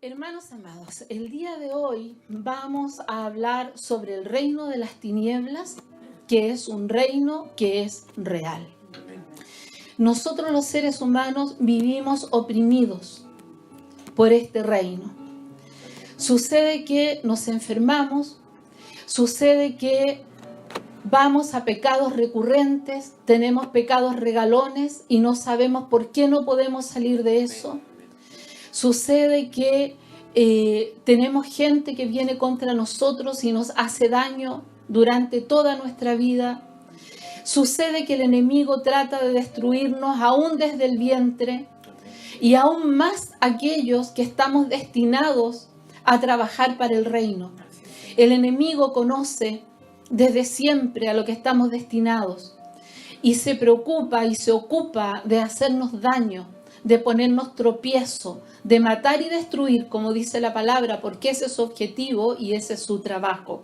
Hermanos amados, el día de hoy vamos a hablar sobre el reino de las tinieblas, que es un reino que es real. Nosotros los seres humanos vivimos oprimidos por este reino. Sucede que nos enfermamos, sucede que vamos a pecados recurrentes, tenemos pecados regalones y no sabemos por qué no podemos salir de eso. Sucede que tenemos gente que viene contra nosotros y nos hace daño durante toda nuestra vida. Sucede que el enemigo trata de destruirnos aún desde el vientre y aún más aquellos que estamos destinados a trabajar para el reino. El enemigo conoce desde siempre a lo que estamos destinados y se preocupa y se ocupa de hacernos daño, de ponernos tropiezo, de matar y destruir, como dice la palabra, porque ese es su objetivo y ese es su trabajo.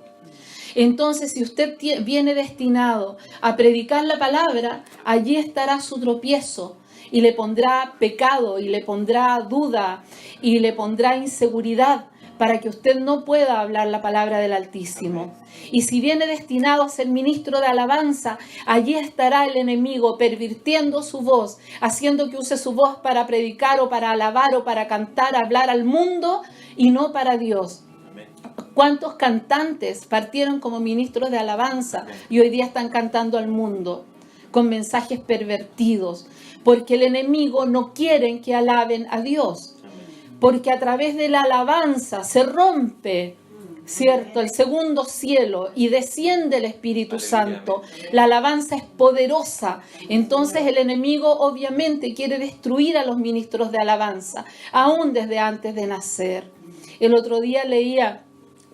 Entonces, si usted viene destinado a predicar la palabra, allí estará su tropiezo y le pondrá pecado y le pondrá duda y le pondrá inseguridad para que usted no pueda hablar la palabra del Altísimo. Y si viene destinado a ser ministro de alabanza, allí estará el enemigo pervirtiendo su voz, haciendo que use su voz para predicar o para alabar o para cantar, hablar al mundo y no para Dios. ¿Cuántos cantantes partieron como ministros de alabanza y hoy día están cantando al mundo con mensajes pervertidos? Porque el enemigo no quiere que alaben a Dios. Porque a través de la alabanza se rompe, ¿cierto?, el segundo cielo y desciende el Espíritu Santo. La alabanza es poderosa. Entonces el enemigo obviamente quiere destruir a los ministros de alabanza, aún desde antes de nacer. El otro día leía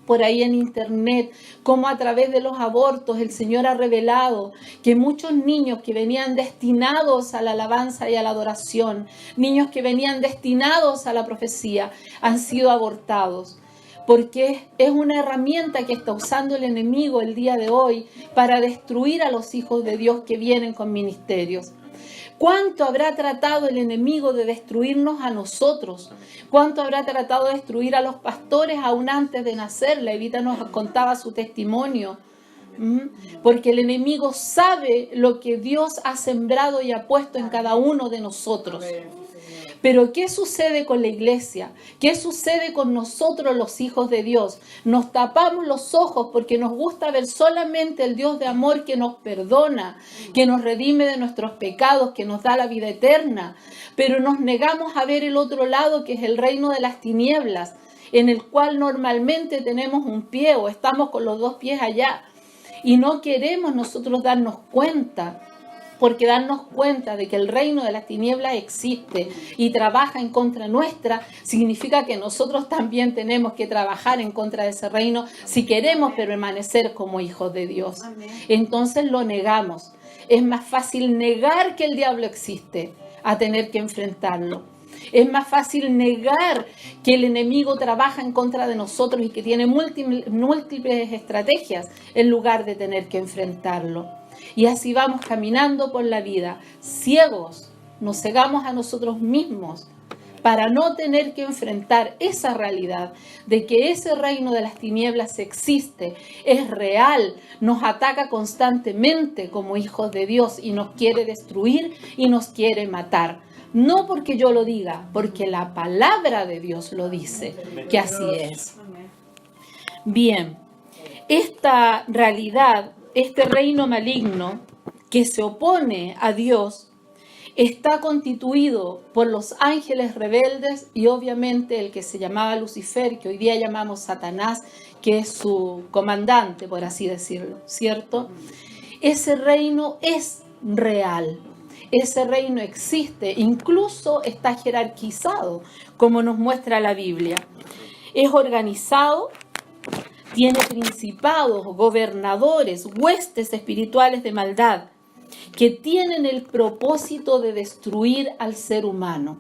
por ahí en internet, cómo a través de los abortos el Señor ha revelado que muchos niños que venían destinados a la alabanza y a la adoración, niños que venían destinados a la profecía, han sido abortados. Porque es una herramienta que está usando el enemigo el día de hoy para destruir a los hijos de Dios que vienen con ministerios. ¿Cuánto habrá tratado el enemigo de destruirnos a nosotros? ¿Cuánto habrá tratado de destruir a los pastores aún antes de nacer? La Evita nos contaba su testimonio. Porque el enemigo sabe lo que Dios ha sembrado y ha puesto en cada uno de nosotros. Pero ¿qué sucede con la iglesia? ¿Qué sucede con nosotros los hijos de Dios? Nos tapamos los ojos porque nos gusta ver solamente el Dios de amor que nos perdona, que nos redime de nuestros pecados, que nos da la vida eterna. Pero nos negamos a ver el otro lado, que es el reino de las tinieblas, en el cual normalmente tenemos un pie o estamos con los dos pies allá. Y no queremos nosotros darnos cuenta. Porque darnos cuenta de que el reino de las tinieblas existe y trabaja en contra nuestra, significa que nosotros también tenemos que trabajar en contra de ese reino si queremos permanecer como hijos de Dios. Entonces lo negamos. Es más fácil negar que el diablo existe a tener que enfrentarlo. Es más fácil negar que el enemigo trabaja en contra de nosotros y que tiene múltiples estrategias en lugar de tener que enfrentarlo. Y así vamos caminando por la vida, ciegos, nos cegamos a nosotros mismos para no tener que enfrentar esa realidad de que ese reino de las tinieblas existe, es real, nos ataca constantemente como hijos de Dios y nos quiere destruir y nos quiere matar. No porque yo lo diga, porque la palabra de Dios lo dice, que así es. Bien, esta realidad, este reino maligno que se opone a Dios, está constituido por los ángeles rebeldes y obviamente el que se llamaba Lucifer, que hoy día llamamos Satanás, que es su comandante, por así decirlo, ¿cierto? Ese reino es real. Ese reino existe, incluso está jerarquizado, como nos muestra la Biblia. Es organizado, tiene principados, gobernadores, huestes espirituales de maldad, que tienen el propósito de destruir al ser humano.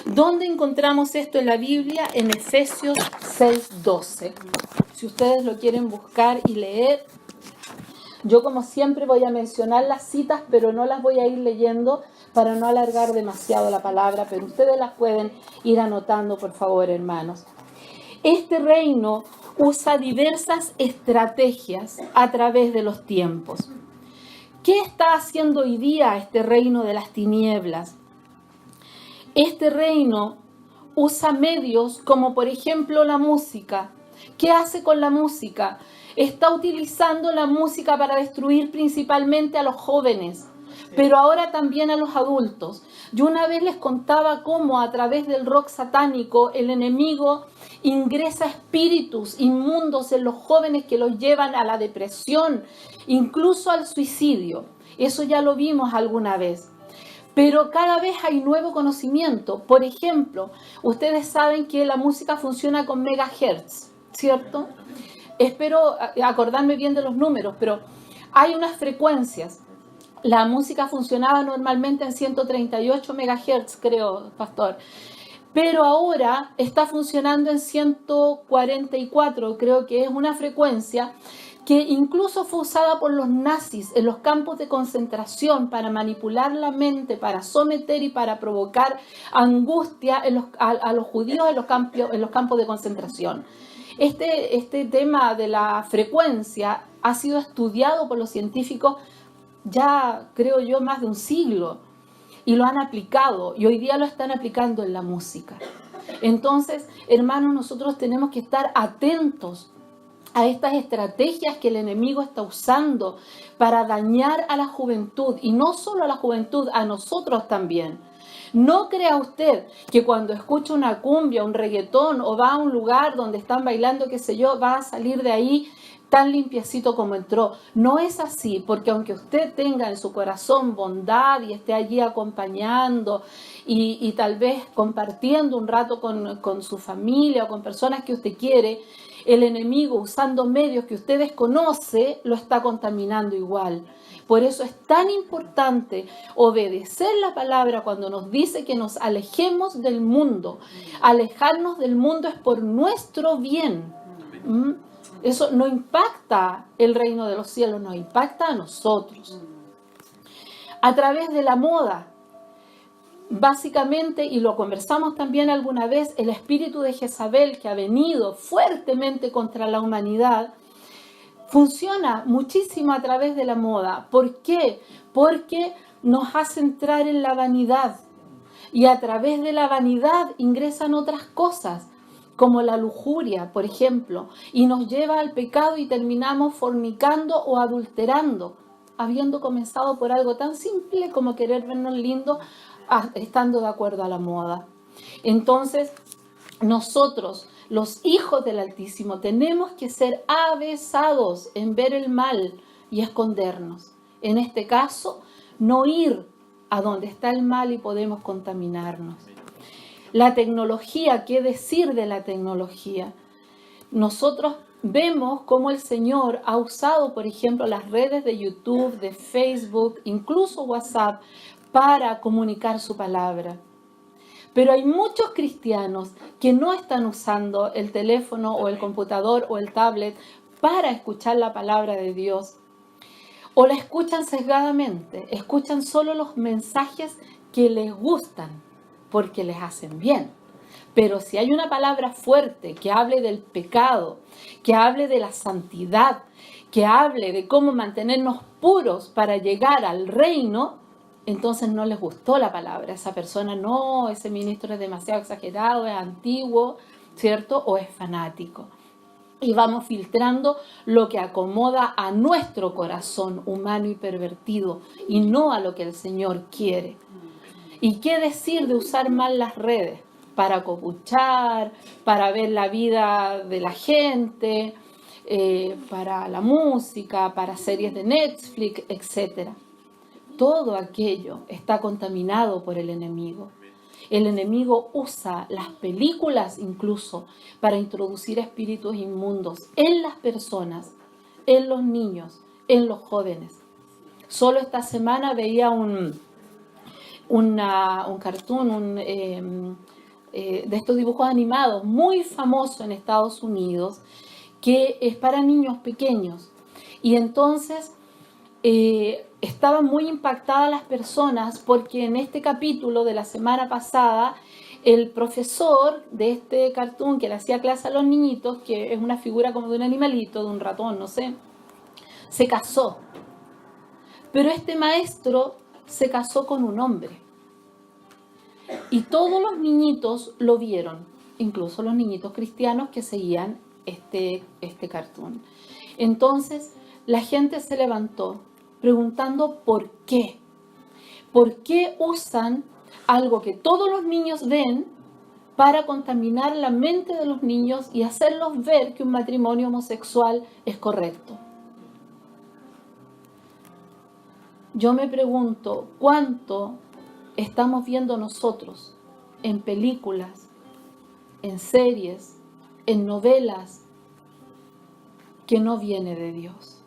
¿Dónde encontramos esto en la Biblia? En Efesios 6:12. Si ustedes lo quieren buscar y leer, yo como siempre voy a mencionar las citas, pero no las voy a ir leyendo para no alargar demasiado la palabra, pero ustedes las pueden ir anotando, por favor, hermanos. Este reino usa diversas estrategias a través de los tiempos. ¿Qué está haciendo hoy día este reino de las tinieblas? Este reino usa medios como por ejemplo la música. ¿Qué hace con la música? Está utilizando la música para destruir principalmente a los jóvenes, pero ahora también a los adultos. Yo una vez les contaba cómo a través del rock satánico el enemigo ingresa espíritus inmundos en los jóvenes que los llevan a la depresión, incluso al suicidio. Eso ya lo vimos alguna vez. Pero cada vez hay nuevo conocimiento. Por ejemplo, ustedes saben que la música funciona con megahertz, ¿cierto? Espero acordarme bien de los números, pero hay unas frecuencias. La música funcionaba normalmente en 138 megahertz, creo, pastor. Pero ahora está funcionando en 144, creo que es una frecuencia que incluso fue usada por los nazis en los campos de concentración para manipular la mente, para someter y para provocar angustia a los judíos en los campos de concentración. Este tema de la frecuencia ha sido estudiado por los científicos ya, creo yo, más de un siglo, y lo han aplicado, y hoy día lo están aplicando en la música. Entonces, hermanos, nosotros tenemos que estar atentos a estas estrategias que el enemigo está usando para dañar a la juventud, y no solo a la juventud, a nosotros también. No crea usted que cuando escucha una cumbia, un reggaetón, o va a un lugar donde están bailando, qué sé yo, va a salir de ahí tan limpiecito como entró. No es así, porque aunque usted tenga en su corazón bondad y esté allí acompañando y tal vez compartiendo un rato con su familia o con personas que usted quiere, el enemigo, usando medios que usted desconoce, lo está contaminando igual. Por eso es tan importante obedecer la palabra cuando nos dice que nos alejemos del mundo. Alejarnos del mundo es por nuestro bien. Eso no impacta el reino de los cielos, nos impacta a nosotros. A través de la moda, básicamente, y lo conversamos también alguna vez, el espíritu de Jezabel, que ha venido fuertemente contra la humanidad, funciona muchísimo a través de la moda. ¿Por qué? Porque nos hace entrar en la vanidad, y a través de la vanidad ingresan otras cosas, como la lujuria, por ejemplo, y nos lleva al pecado y terminamos fornicando o adulterando, habiendo comenzado por algo tan simple como querer vernos lindos, estando de acuerdo a la moda. Entonces, nosotros, los hijos del Altísimo, tenemos que ser avesados en ver el mal y escondernos. En este caso, no ir a donde está el mal y podemos contaminarnos. La tecnología, ¿qué decir de la tecnología? Nosotros vemos cómo el Señor ha usado, por ejemplo, las redes de YouTube, de Facebook, incluso WhatsApp, para comunicar su palabra. Pero hay muchos cristianos que no están usando el teléfono o el computador o el tablet para escuchar la palabra de Dios. O la escuchan sesgadamente, escuchan solo los mensajes que les gustan, porque les hacen bien. Pero si hay una palabra fuerte que hable del pecado, que hable de la santidad, que hable de cómo mantenernos puros para llegar al reino, entonces no les gustó la palabra. Esa persona no, ese ministro es demasiado exagerado, es antiguo, ¿cierto? O es fanático. Y vamos filtrando lo que acomoda a nuestro corazón humano y pervertido y no a lo que el Señor quiere. ¿Y qué decir de usar mal las redes? Para copuchar, para ver la vida de la gente, para la música, para series de Netflix, etc. Todo aquello está contaminado por el enemigo. El enemigo usa las películas incluso para introducir espíritus inmundos en las personas, en los niños, en los jóvenes. Solo esta semana veía un cartoon, de estos dibujos animados muy famoso en Estados Unidos, que es para niños pequeños. Y entonces estaban muy impactadas las personas porque en este capítulo de la semana pasada el profesor de este cartoon que le hacía clase a los niñitos, que es una figura como de un animalito, de un ratón, no sé, se casó. Pero este maestro se casó con un hombre. Y todos los niñitos lo vieron, incluso los niñitos cristianos que seguían este cartoon. Entonces, la gente se levantó preguntando por qué. ¿Por qué usan algo que todos los niños ven para contaminar la mente de los niños y hacerlos ver que un matrimonio homosexual es correcto? Yo me pregunto, ¿cuánto estamos viendo nosotros en películas, en series, en novelas, que no viene de Dios?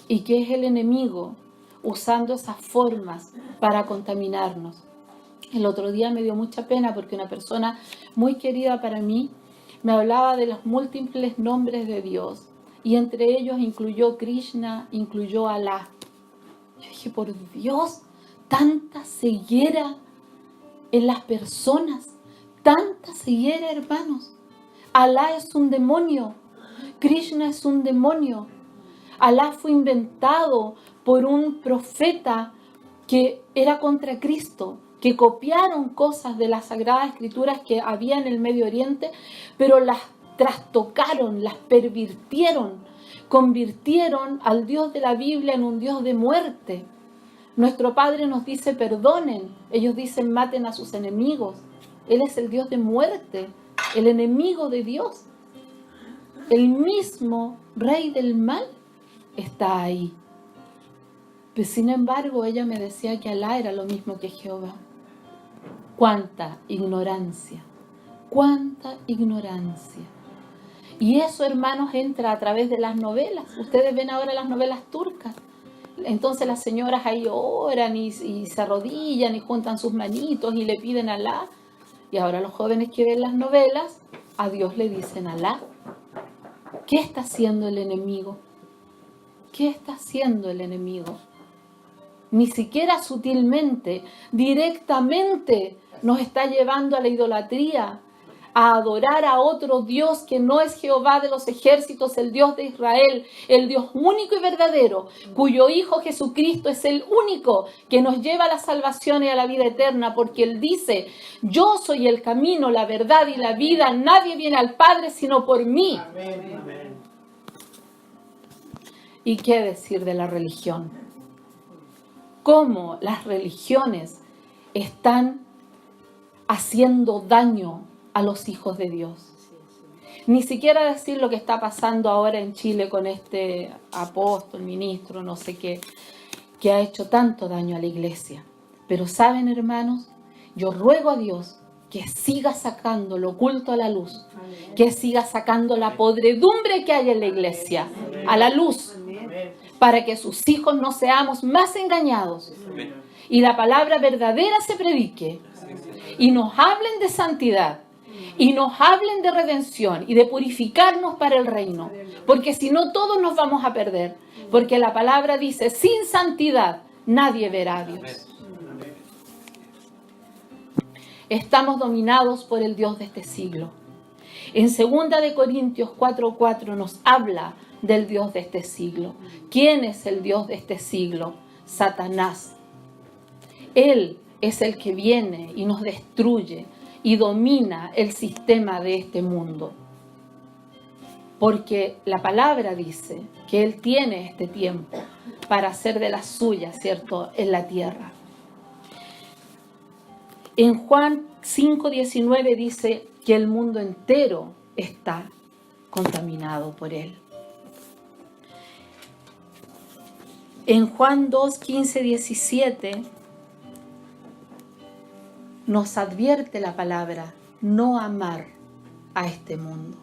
Y que es el enemigo usando esas formas para contaminarnos. El otro día me dio mucha pena porque una persona muy querida para mí me hablaba de los múltiples nombres de Dios. Y entre ellos incluyó Krishna, incluyó Alá. Yo dije, por Dios, tanta ceguera en las personas, tanta ceguera, hermanos. Alá es un demonio, Krishna es un demonio. Alá fue inventado por un profeta que era contra Cristo, que copiaron cosas de las Sagradas Escrituras que había en el Medio Oriente, pero las trastocaron, las pervirtieron, convirtieron al Dios de la Biblia en un Dios de muerte. Nuestro Padre nos dice perdonen, ellos dicen maten a sus enemigos. Él es el Dios de muerte, el enemigo de Dios. El mismo rey del mal está ahí. Pero sin embargo, ella me decía que Alá era lo mismo que Jehová. ¡Cuánta ignorancia! ¡Cuánta ignorancia! Y eso, hermanos, entra a través de las novelas. Ustedes ven ahora las novelas turcas. Entonces las señoras ahí oran y se arrodillan y juntan sus manitos y le piden a Alá. Y ahora los jóvenes que ven las novelas, a Dios le dicen Alá. ¿Qué está haciendo el enemigo? ¿Qué está haciendo el enemigo? Ni siquiera sutilmente, directamente nos está llevando a la idolatría, a adorar a otro Dios que no es Jehová de los ejércitos, el Dios de Israel, el Dios único y verdadero, cuyo Hijo Jesucristo es el único que nos lleva a la salvación y a la vida eterna, porque Él dice, yo soy el camino, la verdad y la vida, nadie viene al Padre sino por mí. Amén. ¿Y qué decir de la religión? ¿Cómo las religiones están haciendo daño a los hijos de Dios? Ni siquiera decir lo que está pasando ahora en Chile con este apóstol, ministro, no sé qué, que ha hecho tanto daño a la iglesia. Pero saben, hermanos, yo ruego a Dios que siga sacando lo oculto a la luz, que siga sacando la podredumbre que hay en la iglesia a la luz, para que sus hijos no seamos más engañados y la palabra verdadera se predique y nos hablen de santidad y nos hablen de redención y de purificarnos para el reino, porque si no todos nos vamos a perder, porque la palabra dice, sin santidad nadie verá a Dios. Estamos dominados por el Dios de este siglo. En 2 Corintios 4:4 nos habla del Dios de este siglo. ¿Quién es el Dios de este siglo? Satanás. Él es el que viene y nos destruye y domina el sistema de este mundo. Porque la palabra dice que Él tiene este tiempo para hacer de las suyas, ¿cierto?, en la tierra. En Juan 5:19 dice que el mundo entero está contaminado por Él. En Juan 2:15-17 nos advierte la palabra no amar a este mundo,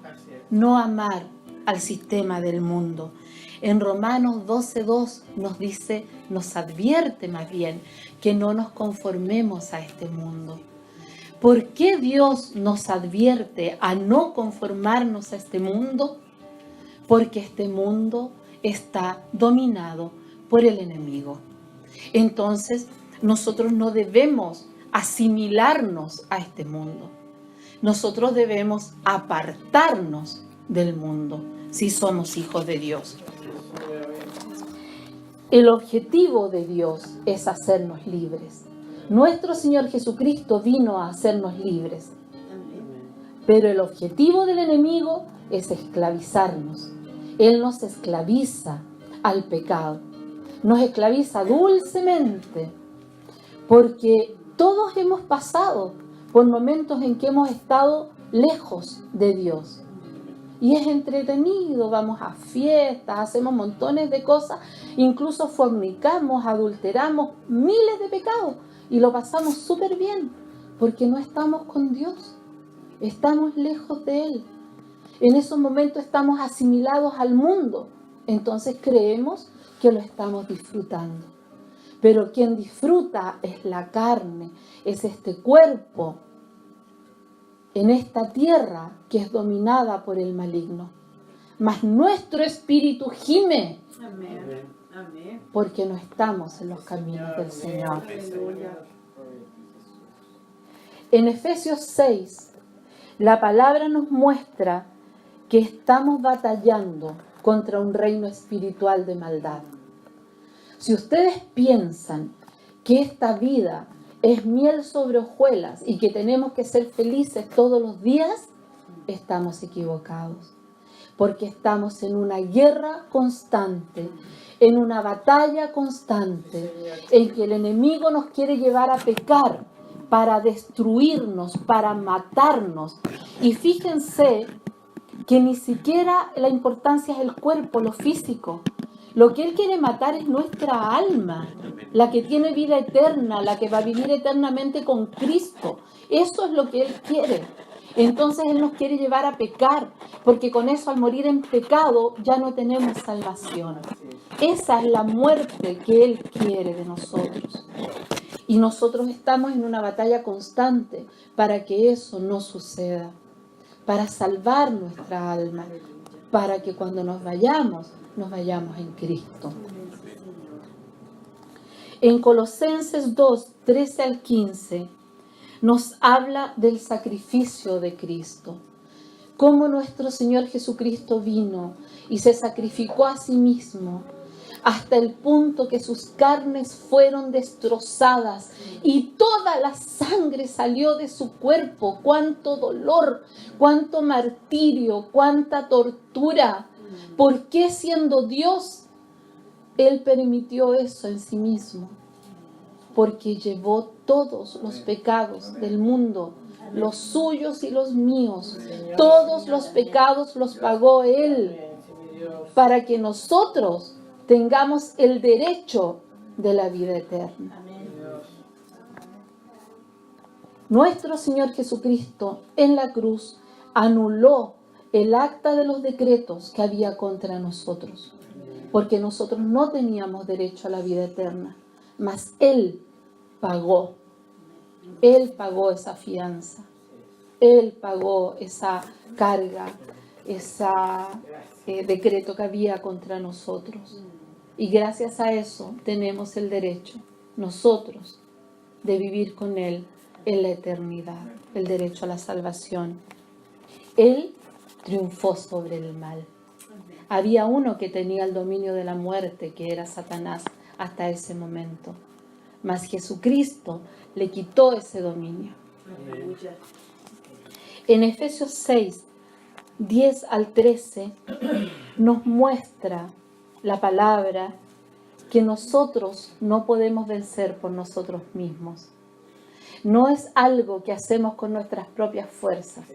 no amar al sistema del mundo. En Romanos 12:2 nos dice, nos advierte más bien que no nos conformemos a este mundo. ¿Por qué Dios nos advierte a no conformarnos a este mundo? Porque este mundo está dominado por el enemigo. Entonces, nosotros no debemos asimilarnos a este mundo. nosotros debemos apartarnos del mundo si somos hijos de Dios. El objetivo de Dios es hacernos libres. Nuestro Señor Jesucristo vino a hacernos libres. Pero el objetivo del enemigo es esclavizarnos. Él nos esclaviza al pecado. Nos esclaviza dulcemente. Porque todos hemos pasado por momentos en que hemos estado lejos de Dios. Y es entretenido, vamos a fiestas, hacemos montones de cosas, incluso fornicamos, adulteramos, miles de pecados y lo pasamos súper bien, porque no estamos con Dios, estamos lejos de Él. En esos momentos estamos asimilados al mundo, entonces creemos que lo estamos disfrutando. Pero quien disfruta es la carne, es este cuerpo en esta tierra que es dominada por el maligno. Mas nuestro espíritu gime. Amén. Amén. Porque no estamos en los caminos del Señor. En Efesios 6, la palabra nos muestra que estamos batallando contra un reino espiritual de maldad. Si ustedes piensan que esta vida es miel sobre hojuelas y que tenemos que ser felices todos los días, estamos equivocados. Porque estamos en una guerra constante, en una batalla constante, en que el enemigo nos quiere llevar a pecar para destruirnos, para matarnos. Y fíjense que ni siquiera la importancia es el cuerpo, lo físico. Lo que Él quiere matar es nuestra alma, la que tiene vida eterna, la que va a vivir eternamente con Cristo. Eso es lo que Él quiere. Entonces Él nos quiere llevar a pecar, porque con eso al morir en pecado ya no tenemos salvación. Esa es la muerte que Él quiere de nosotros. Y nosotros estamos en una batalla constante para que eso no suceda, para salvar nuestra alma, para que cuando nos vayamos en Cristo. En Colosenses 2, 13 al 15, nos habla del sacrificio de Cristo. Cómo nuestro Señor Jesucristo vino y se sacrificó a sí mismo hasta el punto que sus carnes fueron destrozadas y toda la sangre salió de su cuerpo. Cuánto dolor, cuánto martirio, cuánta tortura. ¿Por qué, siendo Dios, Él permitió eso en sí mismo? Porque llevó todos los pecados del mundo, los suyos y los míos. Todos los pecados los pagó Él, para que nosotros tengamos el derecho de la vida eterna. Nuestro Señor Jesucristo en la cruz anuló el acta de los decretos que había contra nosotros, porque nosotros no teníamos derecho a la vida eterna, mas Él pagó esa fianza, Él pagó esa carga, ese decreto que había contra nosotros. Y gracias a eso tenemos el derecho, nosotros, de vivir con Él en la eternidad, el derecho a la salvación. Él triunfó sobre el mal. Había uno que tenía el dominio de la muerte, que era Satanás, hasta ese momento. Mas Jesucristo le quitó ese dominio. En Efesios 6, 10 al 13, nos muestra la palabra que nosotros no podemos vencer por nosotros mismos. No es algo que hacemos con nuestras propias fuerzas.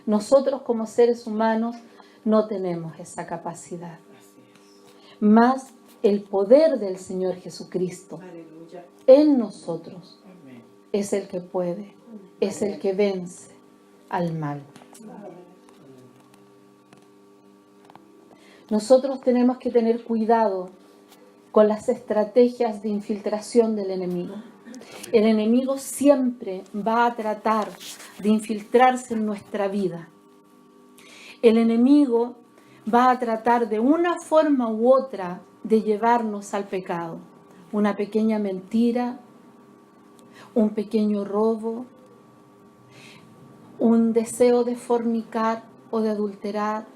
Nosotros como seres humanos no tenemos esa capacidad. Más el poder del Señor Jesucristo en nosotros es el que puede, es el que vence al mal. Nosotros tenemos que tener cuidado con las estrategias de infiltración del enemigo. El enemigo siempre va a tratar de infiltrarse en nuestra vida. El enemigo va a tratar de una forma u otra de llevarnos al pecado. Una pequeña mentira, un pequeño robo, un deseo de fornicar o de adulterar,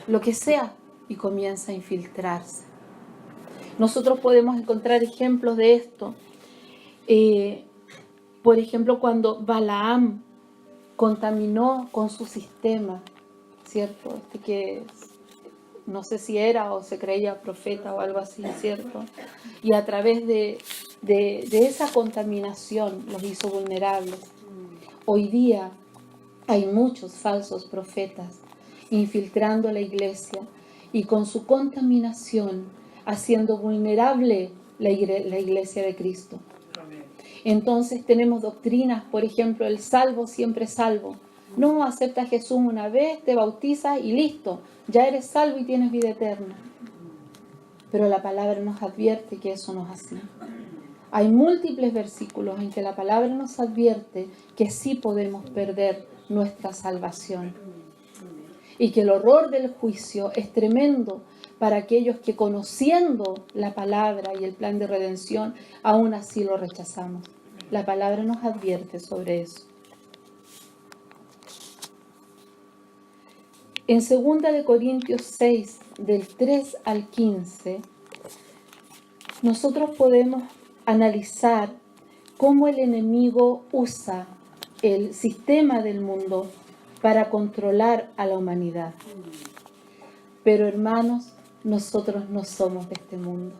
lo que sea, y comienza a infiltrarse. Nosotros podemos encontrar ejemplos de esto. Por ejemplo, cuando Balaam contaminó con su sistema, ¿cierto? Que no sé si era o se creía profeta o algo así, ¿cierto? Y a través de esa contaminación los hizo vulnerables. Hoy día hay muchos falsos profetas infiltrando la iglesia y con su contaminación haciendo vulnerable la iglesia de Cristo. Entonces tenemos doctrinas, por ejemplo, el salvo siempre salvo. No, acepta a Jesús una vez, te bautizas y listo, ya eres salvo y tienes vida eterna. Pero la palabra nos advierte que eso no es así. Hay múltiples versículos en que la palabra nos advierte que sí podemos perder nuestra salvación. Y que el horror del juicio es tremendo para aquellos que, conociendo la palabra y el plan de redención, aún así lo rechazamos. La palabra nos advierte sobre eso. En 2 de Corintios 6, del 3 al 15, nosotros podemos analizar cómo el enemigo usa el sistema del mundo para controlar a la humanidad. Pero hermanos, nosotros no somos de este mundo.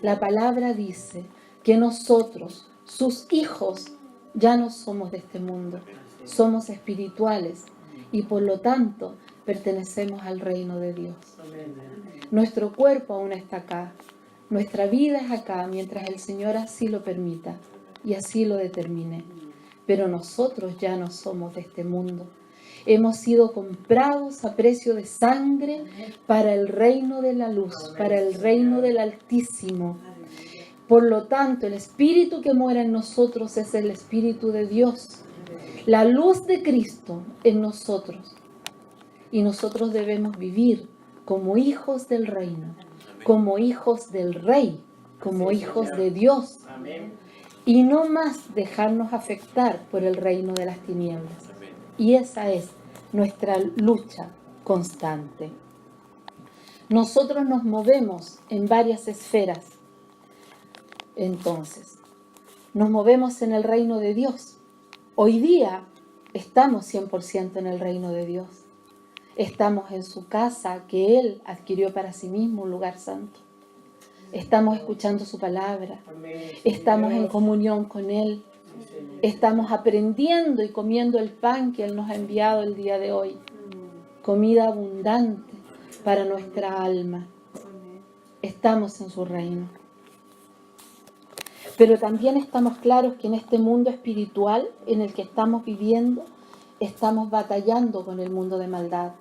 La palabra dice que nosotros, sus hijos, ya no somos de este mundo. Somos espirituales y por lo tanto pertenecemos al reino de Dios. Nuestro cuerpo aún está acá. Nuestra vida es acá mientras el Señor así lo permita y así lo determine. Pero nosotros ya no somos de este mundo. Hemos sido comprados a precio de sangre para el reino de la luz, para el reino del Altísimo. Por lo tanto, el Espíritu que mora en nosotros es el Espíritu de Dios. La luz de Cristo en nosotros. Y nosotros debemos vivir como hijos del reino, como hijos del Rey, como hijos de Dios. Y no más dejarnos afectar por el reino de las tinieblas. Y esa es nuestra lucha constante. Nosotros nos movemos en varias esferas. Entonces, nos movemos en el reino de Dios. Hoy día estamos 100% en el reino de Dios. Estamos en su casa que Él adquirió para sí mismo, un lugar santo. Estamos escuchando su palabra. Estamos en comunión con Él. Estamos aprendiendo y comiendo el pan que Él nos ha enviado el día de hoy. Comida abundante para nuestra alma. Estamos en su reino. Pero también estamos claros que en este mundo espiritual en el que estamos viviendo, estamos batallando con el mundo de maldad.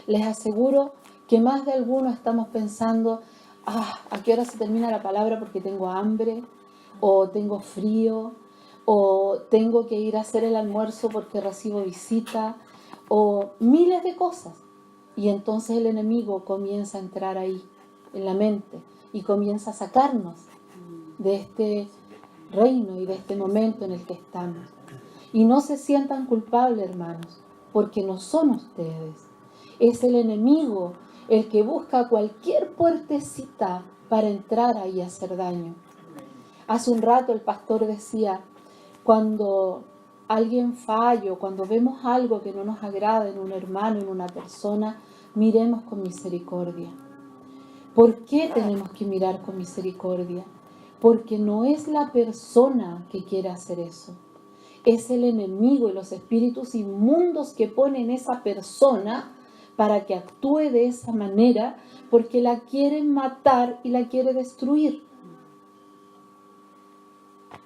Les aseguro que más de algunos estamos pensando, ¿a qué hora se termina la palabra porque tengo hambre? ¿O tengo frío? ¿O tengo que ir a hacer el almuerzo porque recibo visita? O miles de cosas. Y entonces el enemigo comienza a entrar ahí, en la mente, y comienza a sacarnos de este reino y de este momento en el que estamos. Y no se sientan culpables, hermanos, porque no son ustedes. Es el enemigo el que busca cualquier puertecita para entrar ahí y hacer daño. Hace un rato el pastor decía, cuando alguien falla, cuando vemos algo que no nos agrada en un hermano, en una persona, miremos con misericordia. ¿Por qué tenemos que mirar con misericordia? Porque no es la persona que quiere hacer eso. Es el enemigo y los espíritus inmundos que ponen esa persona para que actúe de esa manera, porque la quieren matar y la quiere destruir.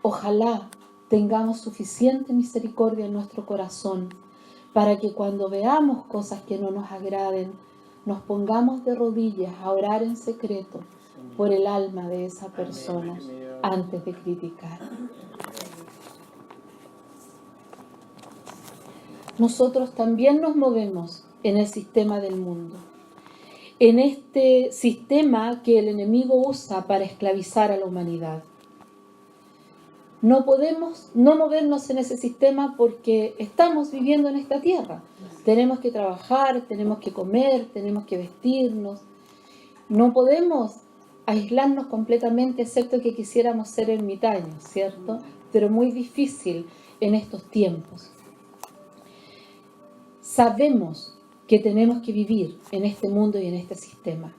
Ojalá tengamos suficiente misericordia en nuestro corazón para que cuando veamos cosas que no nos agraden, nos pongamos de rodillas a orar en secreto por el alma de esa persona antes de criticar. Nosotros también nos movemos en el sistema del mundo, en este sistema que el enemigo usa para esclavizar a la humanidad. No podemos no movernos en ese sistema porque estamos viviendo en esta tierra. Tenemos que trabajar, tenemos que comer, tenemos que vestirnos. No podemos aislarnos completamente, excepto que quisiéramos ser ermitaños, ¿cierto? Pero muy difícil en estos tiempos. Sabemos que tenemos que vivir en este mundo y en este sistema.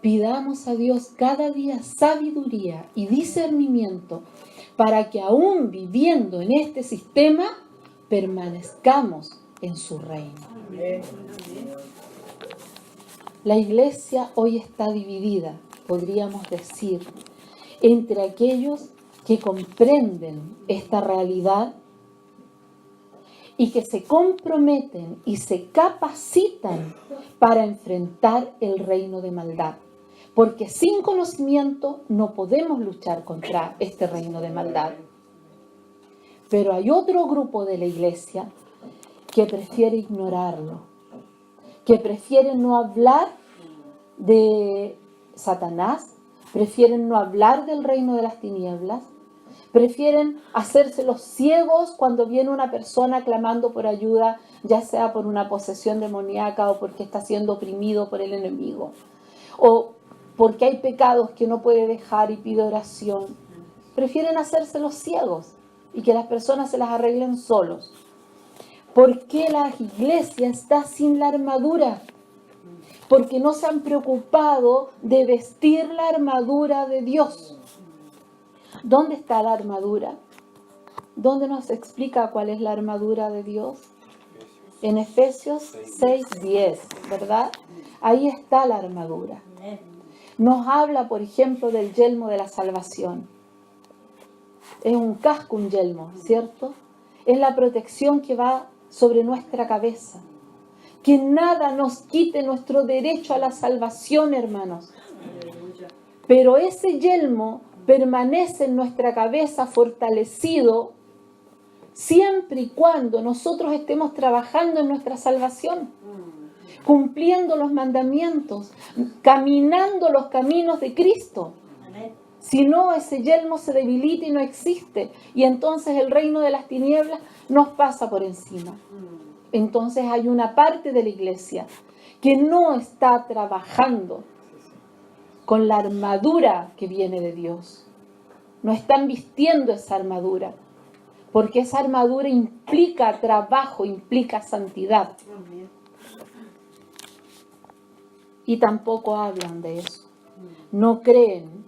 Pidamos a Dios cada día sabiduría y discernimiento para que aún viviendo en este sistema, permanezcamos en su reino. La iglesia hoy está dividida, podríamos decir, entre aquellos que comprenden esta realidad y que se comprometen y se capacitan para enfrentar el reino de maldad. Porque sin conocimiento no podemos luchar contra este reino de maldad. Pero hay otro grupo de la iglesia que prefiere ignorarlo, que prefiere no hablar de Satanás, prefieren no hablar del reino de las tinieblas, prefieren hacerse los ciegos cuando viene una persona clamando por ayuda, ya sea por una posesión demoníaca o porque está siendo oprimido por el enemigo, o porque hay pecados que no puede dejar y pide oración. Prefieren hacerse los ciegos y que las personas se las arreglen solos. ¿Por qué la iglesia está sin la armadura? Porque no se han preocupado de vestir la armadura de Dios. ¿Dónde está la armadura? ¿Dónde nos explica cuál es la armadura de Dios? En Efesios 6:10, ¿verdad? Ahí está la armadura. Nos habla, por ejemplo, del yelmo de la salvación. Es un casco, un yelmo, ¿cierto? Es la protección que va sobre nuestra cabeza. Que nada nos quite nuestro derecho a la salvación, hermanos. Pero ese yelmo permanece en nuestra cabeza fortalecido siempre y cuando nosotros estemos trabajando en nuestra salvación, cumpliendo los mandamientos, caminando los caminos de Cristo. Si no, ese yelmo se debilita y no existe, y entonces el reino de las tinieblas nos pasa por encima. Entonces hay una parte de la iglesia que no está trabajando con la armadura que viene de Dios. No están vistiendo esa armadura, porque esa armadura implica trabajo, implica santidad. Y tampoco hablan de eso. No creen,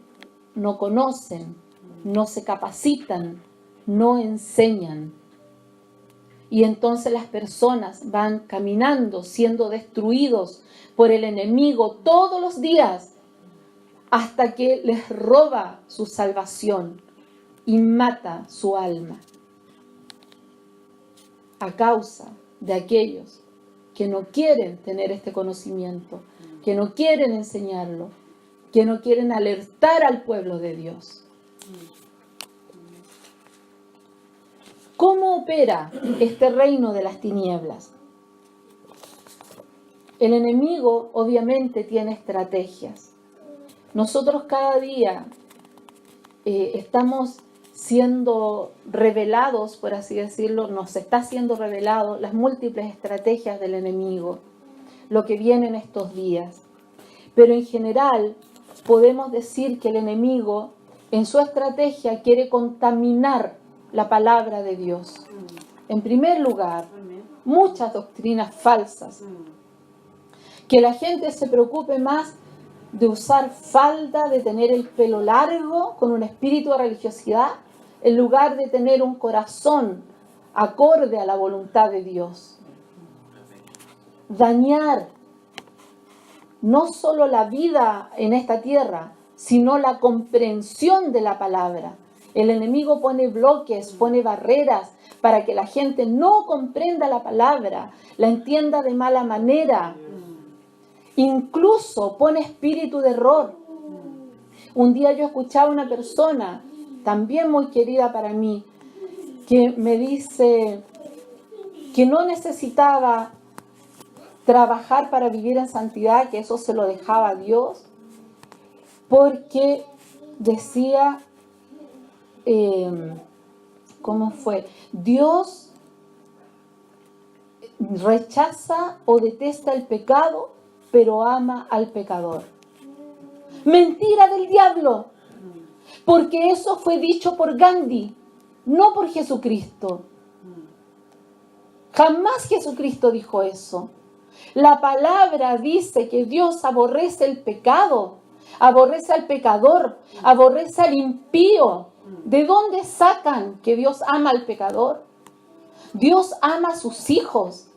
no conocen, no se capacitan, no enseñan. Y entonces las personas van caminando, siendo destruidos por el enemigo todos los días, hasta que les roba su salvación y mata su alma. A causa de aquellos que no quieren tener este conocimiento, que no quieren enseñarlo, que no quieren alertar al pueblo de Dios. ¿Cómo opera este reino de las tinieblas? El enemigo obviamente tiene estrategias. Nosotros cada día estamos siendo revelados, por así decirlo, nos está siendo revelado las múltiples estrategias del enemigo, lo que viene en estos días. Pero en general podemos decir que el enemigo en su estrategia quiere contaminar la palabra de Dios. En primer lugar, muchas doctrinas falsas. Que la gente se preocupe más de usar falda, de tener el pelo largo, con un espíritu de religiosidad, en lugar de tener un corazón acorde a la voluntad de Dios. Dañar no solo la vida en esta tierra, sino la comprensión de la palabra. El enemigo pone bloques, pone barreras para que la gente no comprenda la palabra, la entienda de mala manera. Incluso pone espíritu de error. Un día yo escuchaba a una persona, también muy querida para mí, que me dice que no necesitaba trabajar para vivir en santidad, que eso se lo dejaba a Dios, porque decía ¿Cómo fue? Dios rechaza o detesta el pecado, pero ama al pecador. Mentira del diablo, porque eso fue dicho por Gandhi, no por Jesucristo. Jamás Jesucristo dijo eso. La palabra dice que Dios aborrece el pecado, aborrece al pecador, aborrece al impío. ¿De dónde sacan que Dios ama al pecador? Dios ama a sus hijos.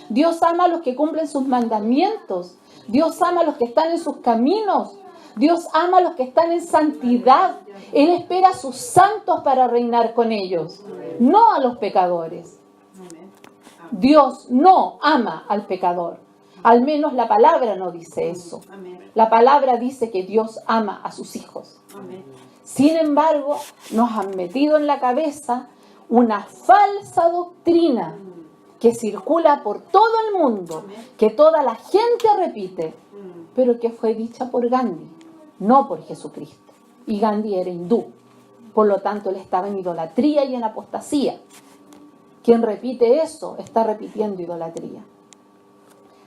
Dios ama a los que cumplen sus mandamientos. Dios ama a los que están en sus caminos. Dios ama a los que están en santidad. Él espera a sus santos para reinar con ellos, no a los pecadores. Dios no ama al pecador. Al menos la palabra no dice eso. La palabra dice que Dios ama a sus hijos. Sin embargo, nos han metido en la cabeza una falsa doctrina que circula por todo el mundo, que toda la gente repite, pero que fue dicha por Gandhi, no por Jesucristo. Y Gandhi era hindú, por lo tanto él estaba en idolatría y en apostasía. Quien repite eso está repitiendo idolatría.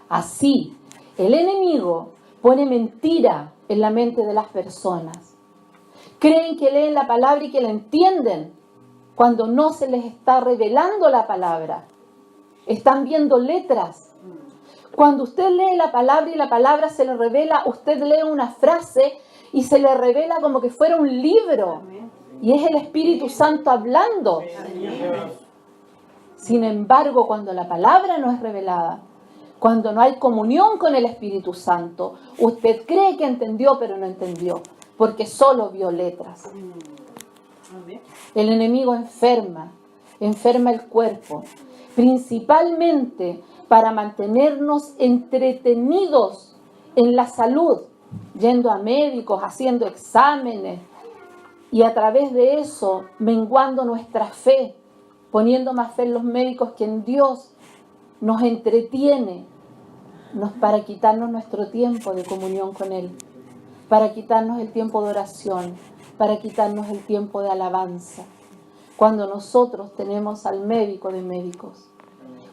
Así, el enemigo pone mentira en la mente de las personas. Creen que leen la palabra y que la entienden, cuando no se les está revelando la palabra. Están viendo letras. Cuando usted lee la palabra y la palabra se le revela, usted lee una frase y se le revela como que fuera un libro. Y es el Espíritu Santo hablando. Sin embargo, cuando la palabra no es revelada, cuando no hay comunión con el Espíritu Santo, usted cree que entendió, pero no entendió, porque solo vio letras. El enemigo enferma el cuerpo, principalmente para mantenernos entretenidos en la salud, yendo a médicos, haciendo exámenes, y a través de eso menguando nuestra fe, poniendo más fe en los médicos que en Dios. Nos entretiene para quitarnos nuestro tiempo de comunión con Él, para quitarnos el tiempo de oración, para quitarnos el tiempo de alabanza. Cuando nosotros tenemos al médico de médicos,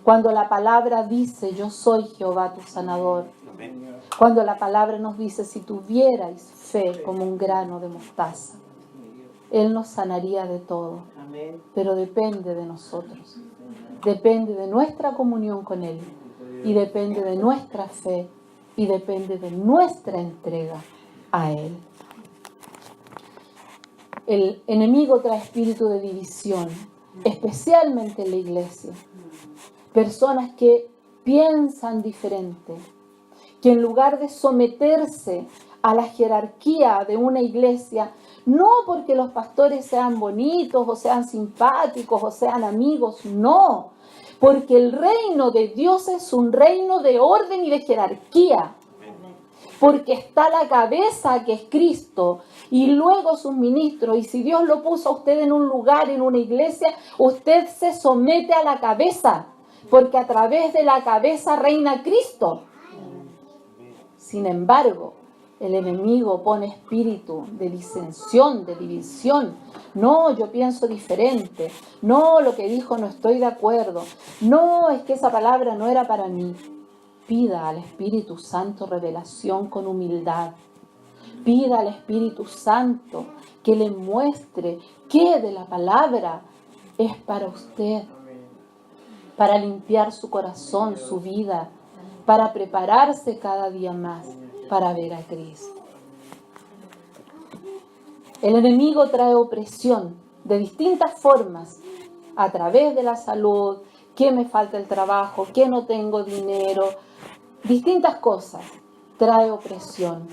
cuando la palabra dice, yo soy Jehová tu sanador, cuando la palabra nos dice, si tuvierais fe como un grano de mostaza, Él nos sanaría de todo. Pero depende de nosotros, depende de nuestra comunión con Él, y depende de nuestra fe, y depende de nuestra entrega a Él. El enemigo trae espíritu de división, especialmente en la iglesia. Personas que piensan diferente, que en lugar de someterse a la jerarquía de una iglesia, no porque los pastores sean bonitos o sean simpáticos o sean amigos, no, porque el reino de Dios es un reino de orden y de jerarquía, porque está la cabeza que es Cristo y luego sus ministros, y si Dios lo puso a usted en un lugar, en una iglesia, usted se somete a la cabeza, porque a través de la cabeza reina Cristo. Sin embargo, el enemigo pone espíritu de disensión, de división. No, yo pienso diferente. No, lo que dijo no estoy de acuerdo. No, es que esa palabra no era para mí. Pida al Espíritu Santo revelación con humildad. Pida al Espíritu Santo que le muestre qué de la palabra es para usted, para limpiar su corazón, su vida, para prepararse cada día más para ver a Cristo. El enemigo trae opresión de distintas formas, a través de la salud, que me falta el trabajo, que no tengo dinero, distintas cosas. Trae opresión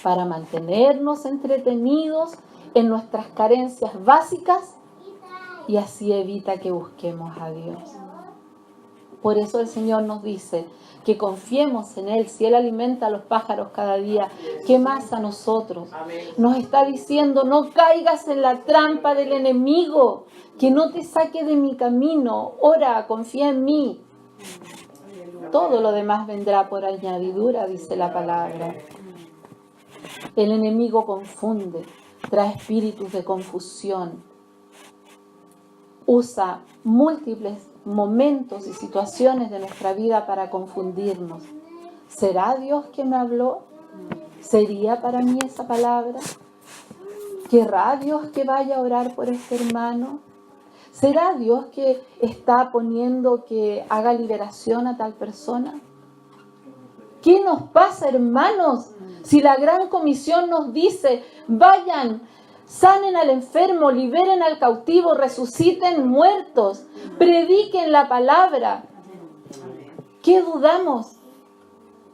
para mantenernos entretenidos en nuestras carencias básicas y así evita que busquemos a Dios. Por eso el Señor nos dice que confiemos en Él. Si Él alimenta a los pájaros cada día, ¿qué más a nosotros? Nos está diciendo, no caigas en la trampa del enemigo, que no te saque de mi camino. Ora, confía en mí. Todo lo demás vendrá por añadidura, dice la palabra. El enemigo confunde, trae espíritus de confusión. usa múltiples momentos y situaciones de nuestra vida para confundirnos. ¿Será Dios que me habló? ¿Sería para mí esa palabra? ¿Querrá Dios que vaya a orar por este hermano? ¿Será Dios que está poniendo que haga liberación a tal persona? ¿Qué nos pasa, hermanos? Si la gran comisión nos dice, vayan, sanen al enfermo, liberen al cautivo, resuciten muertos, prediquen la palabra. ¿Qué dudamos?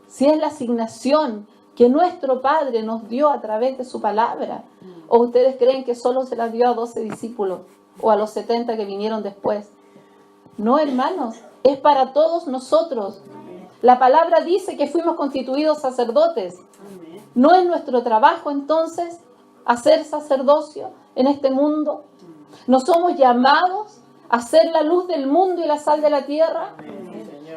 Si es la asignación que nuestro Padre nos dio a través de su palabra. ¿O ustedes creen que solo se la dio a 12 discípulos o a los 70 que vinieron después? No, hermanos, es para todos nosotros. La palabra dice que fuimos constituidos sacerdotes. ¿No es nuestro trabajo entonces hacer sacerdocio en este mundo? ¿No somos llamados a ser la luz del mundo y la sal de la tierra?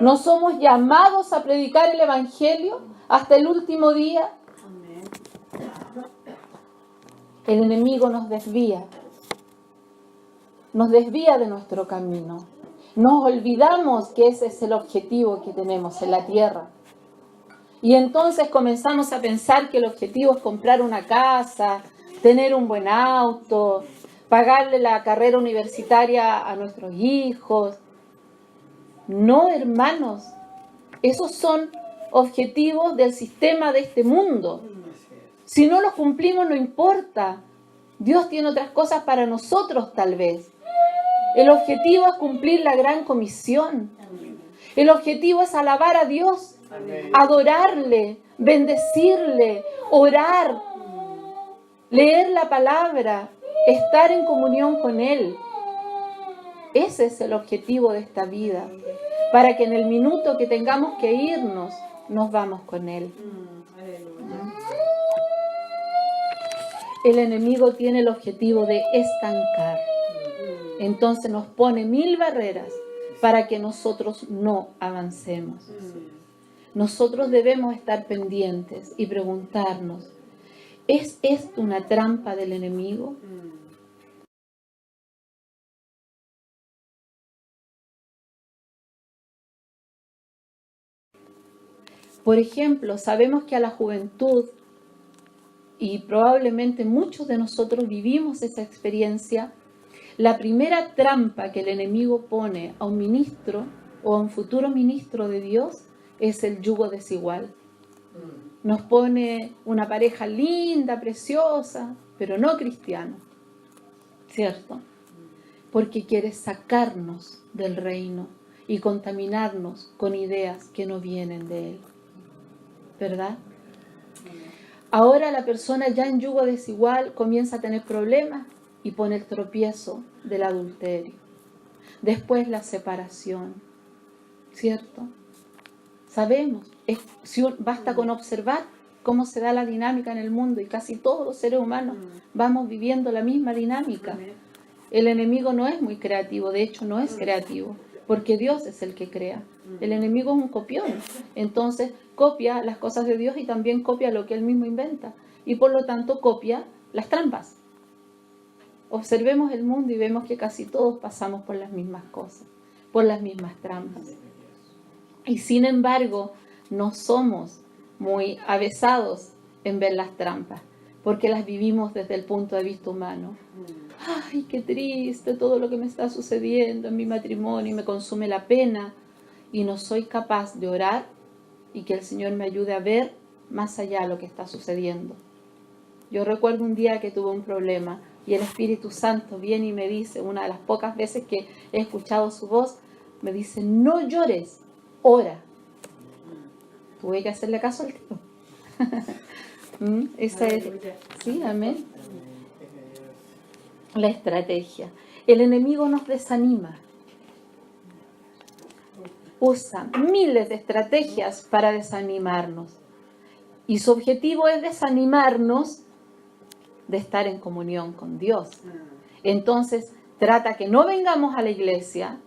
¿No somos llamados a predicar el Evangelio hasta el último día? El enemigo nos desvía de nuestro camino. Nos olvidamos que ese es el objetivo que tenemos en la tierra. Y entonces comenzamos a pensar que el objetivo es comprar una casa, tener un buen auto, pagarle la carrera universitaria a nuestros hijos. No, hermanos, esos son objetivos del sistema de este mundo. Si no los cumplimos, no importa. Dios tiene otras cosas para nosotros, tal vez. El objetivo es cumplir la gran comisión. El objetivo es alabar a Dios, adorarle, bendecirle, orar, leer la palabra, estar en comunión con Él. Ese es el objetivo de esta vida, para que en el minuto que tengamos que irnos, nos vamos con Él. El enemigo tiene el objetivo de estancar. Entonces nos pone 1000 barreras para que nosotros no avancemos. Nosotros debemos estar pendientes y preguntarnos, ¿es esto una trampa del enemigo? Por ejemplo, sabemos que a la juventud, y probablemente muchos de nosotros vivimos esa experiencia, la primera trampa que el enemigo pone a un ministro o a un futuro ministro de Dios es el yugo desigual. Nos pone una pareja linda, preciosa, pero no cristiana, ¿cierto? Porque quiere sacarnos del reino y contaminarnos con ideas que no vienen de Él, ¿verdad? Ahora la persona ya en yugo desigual comienza a tener problemas y pone el tropiezo del adulterio. Después la separación, ¿cierto? Sabemos, basta con observar cómo se da la dinámica en el mundo y casi todos los seres humanos vamos viviendo la misma dinámica. El enemigo no es muy creativo, de hecho no es creativo, porque Dios es el que crea. El enemigo es un copión, entonces copia las cosas de Dios y también copia lo que él mismo inventa y por lo tanto copia las trampas. Observemos el mundo y vemos que casi todos pasamos por las mismas cosas, por las mismas trampas. Y sin embargo, no somos muy avesados en ver las trampas, porque las vivimos desde el punto de vista humano. Ay, qué triste todo lo que me está sucediendo en mi matrimonio y me consume la pena. Y no soy capaz de orar y que el Señor me ayude a ver más allá lo que está sucediendo. Yo recuerdo un día que tuve un problema y el Espíritu Santo viene y me dice, una de las pocas veces que he escuchado su voz, me dice, no llores, ora. Tuve que hacerle caso al tío. Esa es, sí, amén. La estrategia. El enemigo nos desanima. Usa miles de estrategias para desanimarnos. Y su objetivo es desanimarnos de estar en comunión con Dios. Entonces, trata que no vengamos a la iglesia.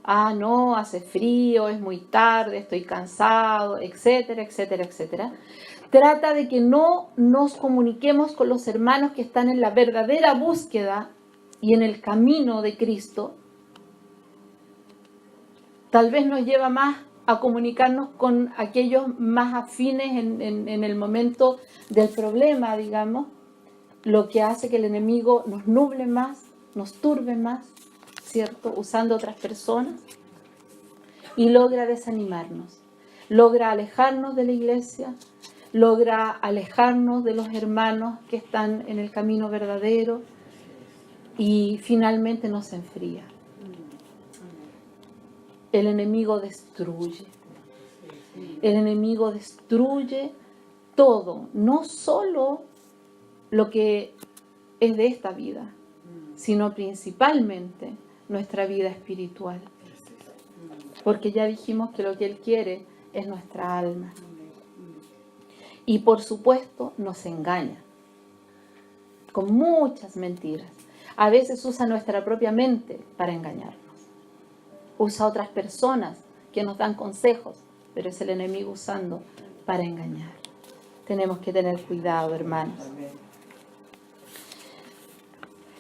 Ah, no, hace frío, es muy tarde, estoy cansado, etcétera, etcétera, etcétera. Trata de que no nos comuniquemos con los hermanos que están en la verdadera búsqueda y en el camino de Cristo Tal vez nos lleva más a comunicarnos con aquellos más afines en el momento del problema, digamos, lo que hace que el enemigo nos nuble más, nos turbe más, ¿cierto? Usando otras personas, y logra desanimarnos, logra alejarnos de la iglesia, logra alejarnos de los hermanos que están en el camino verdadero y finalmente nos enfría. El enemigo destruye. El enemigo destruye todo, no solo lo que es de esta vida, sino principalmente nuestra vida espiritual. Porque ya dijimos que lo que Él quiere es nuestra alma. Y por supuesto nos engaña con muchas mentiras. A veces usa nuestra propia mente para engañarnos. Usa a otras personas que nos dan consejos, pero es el enemigo usando para engañar. Tenemos que tener cuidado, hermanos.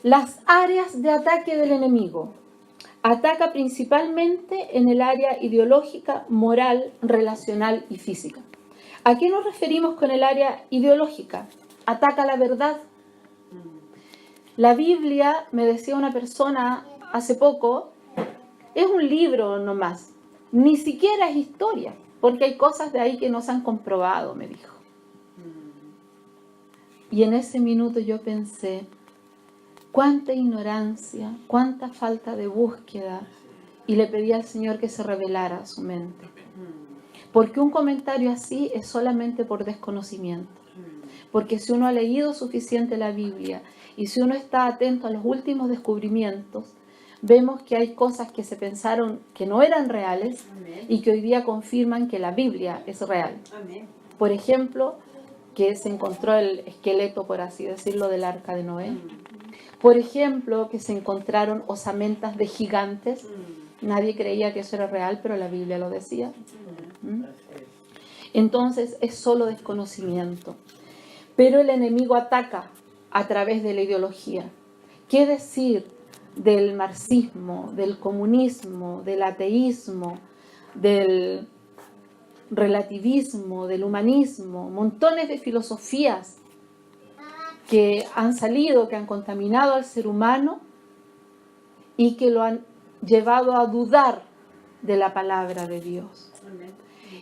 Las áreas de ataque del enemigo. Ataca principalmente en el área ideológica, moral, relacional y física. ¿A qué nos referimos con el área ideológica? Ataca la verdad. La Biblia, me decía una persona hace poco, es un libro nomás, ni siquiera es historia, porque hay cosas de ahí que no se han comprobado, me dijo. Y en ese minuto yo pensé, cuánta ignorancia, cuánta falta de búsqueda, y le pedí al Señor que se revelara a su mente. Porque un comentario así es solamente por desconocimiento. Porque si uno ha leído suficiente la Biblia y si uno está atento a los últimos descubrimientos, vemos que hay cosas que se pensaron que no eran reales y que hoy día confirman que la Biblia es real. Por ejemplo, que se encontró el esqueleto, por así decirlo, del arca de Noé. Por ejemplo, que se encontraron osamentas de gigantes. Nadie creía que eso era real, pero la Biblia lo decía. Entonces es solo desconocimiento. Pero el enemigo ataca a través de la ideología. ¿Qué decir del marxismo, del comunismo, del ateísmo, del relativismo, del humanismo? Montones de filosofías que han salido, que han contaminado al ser humano y que lo han llevado a dudar de la palabra de Dios.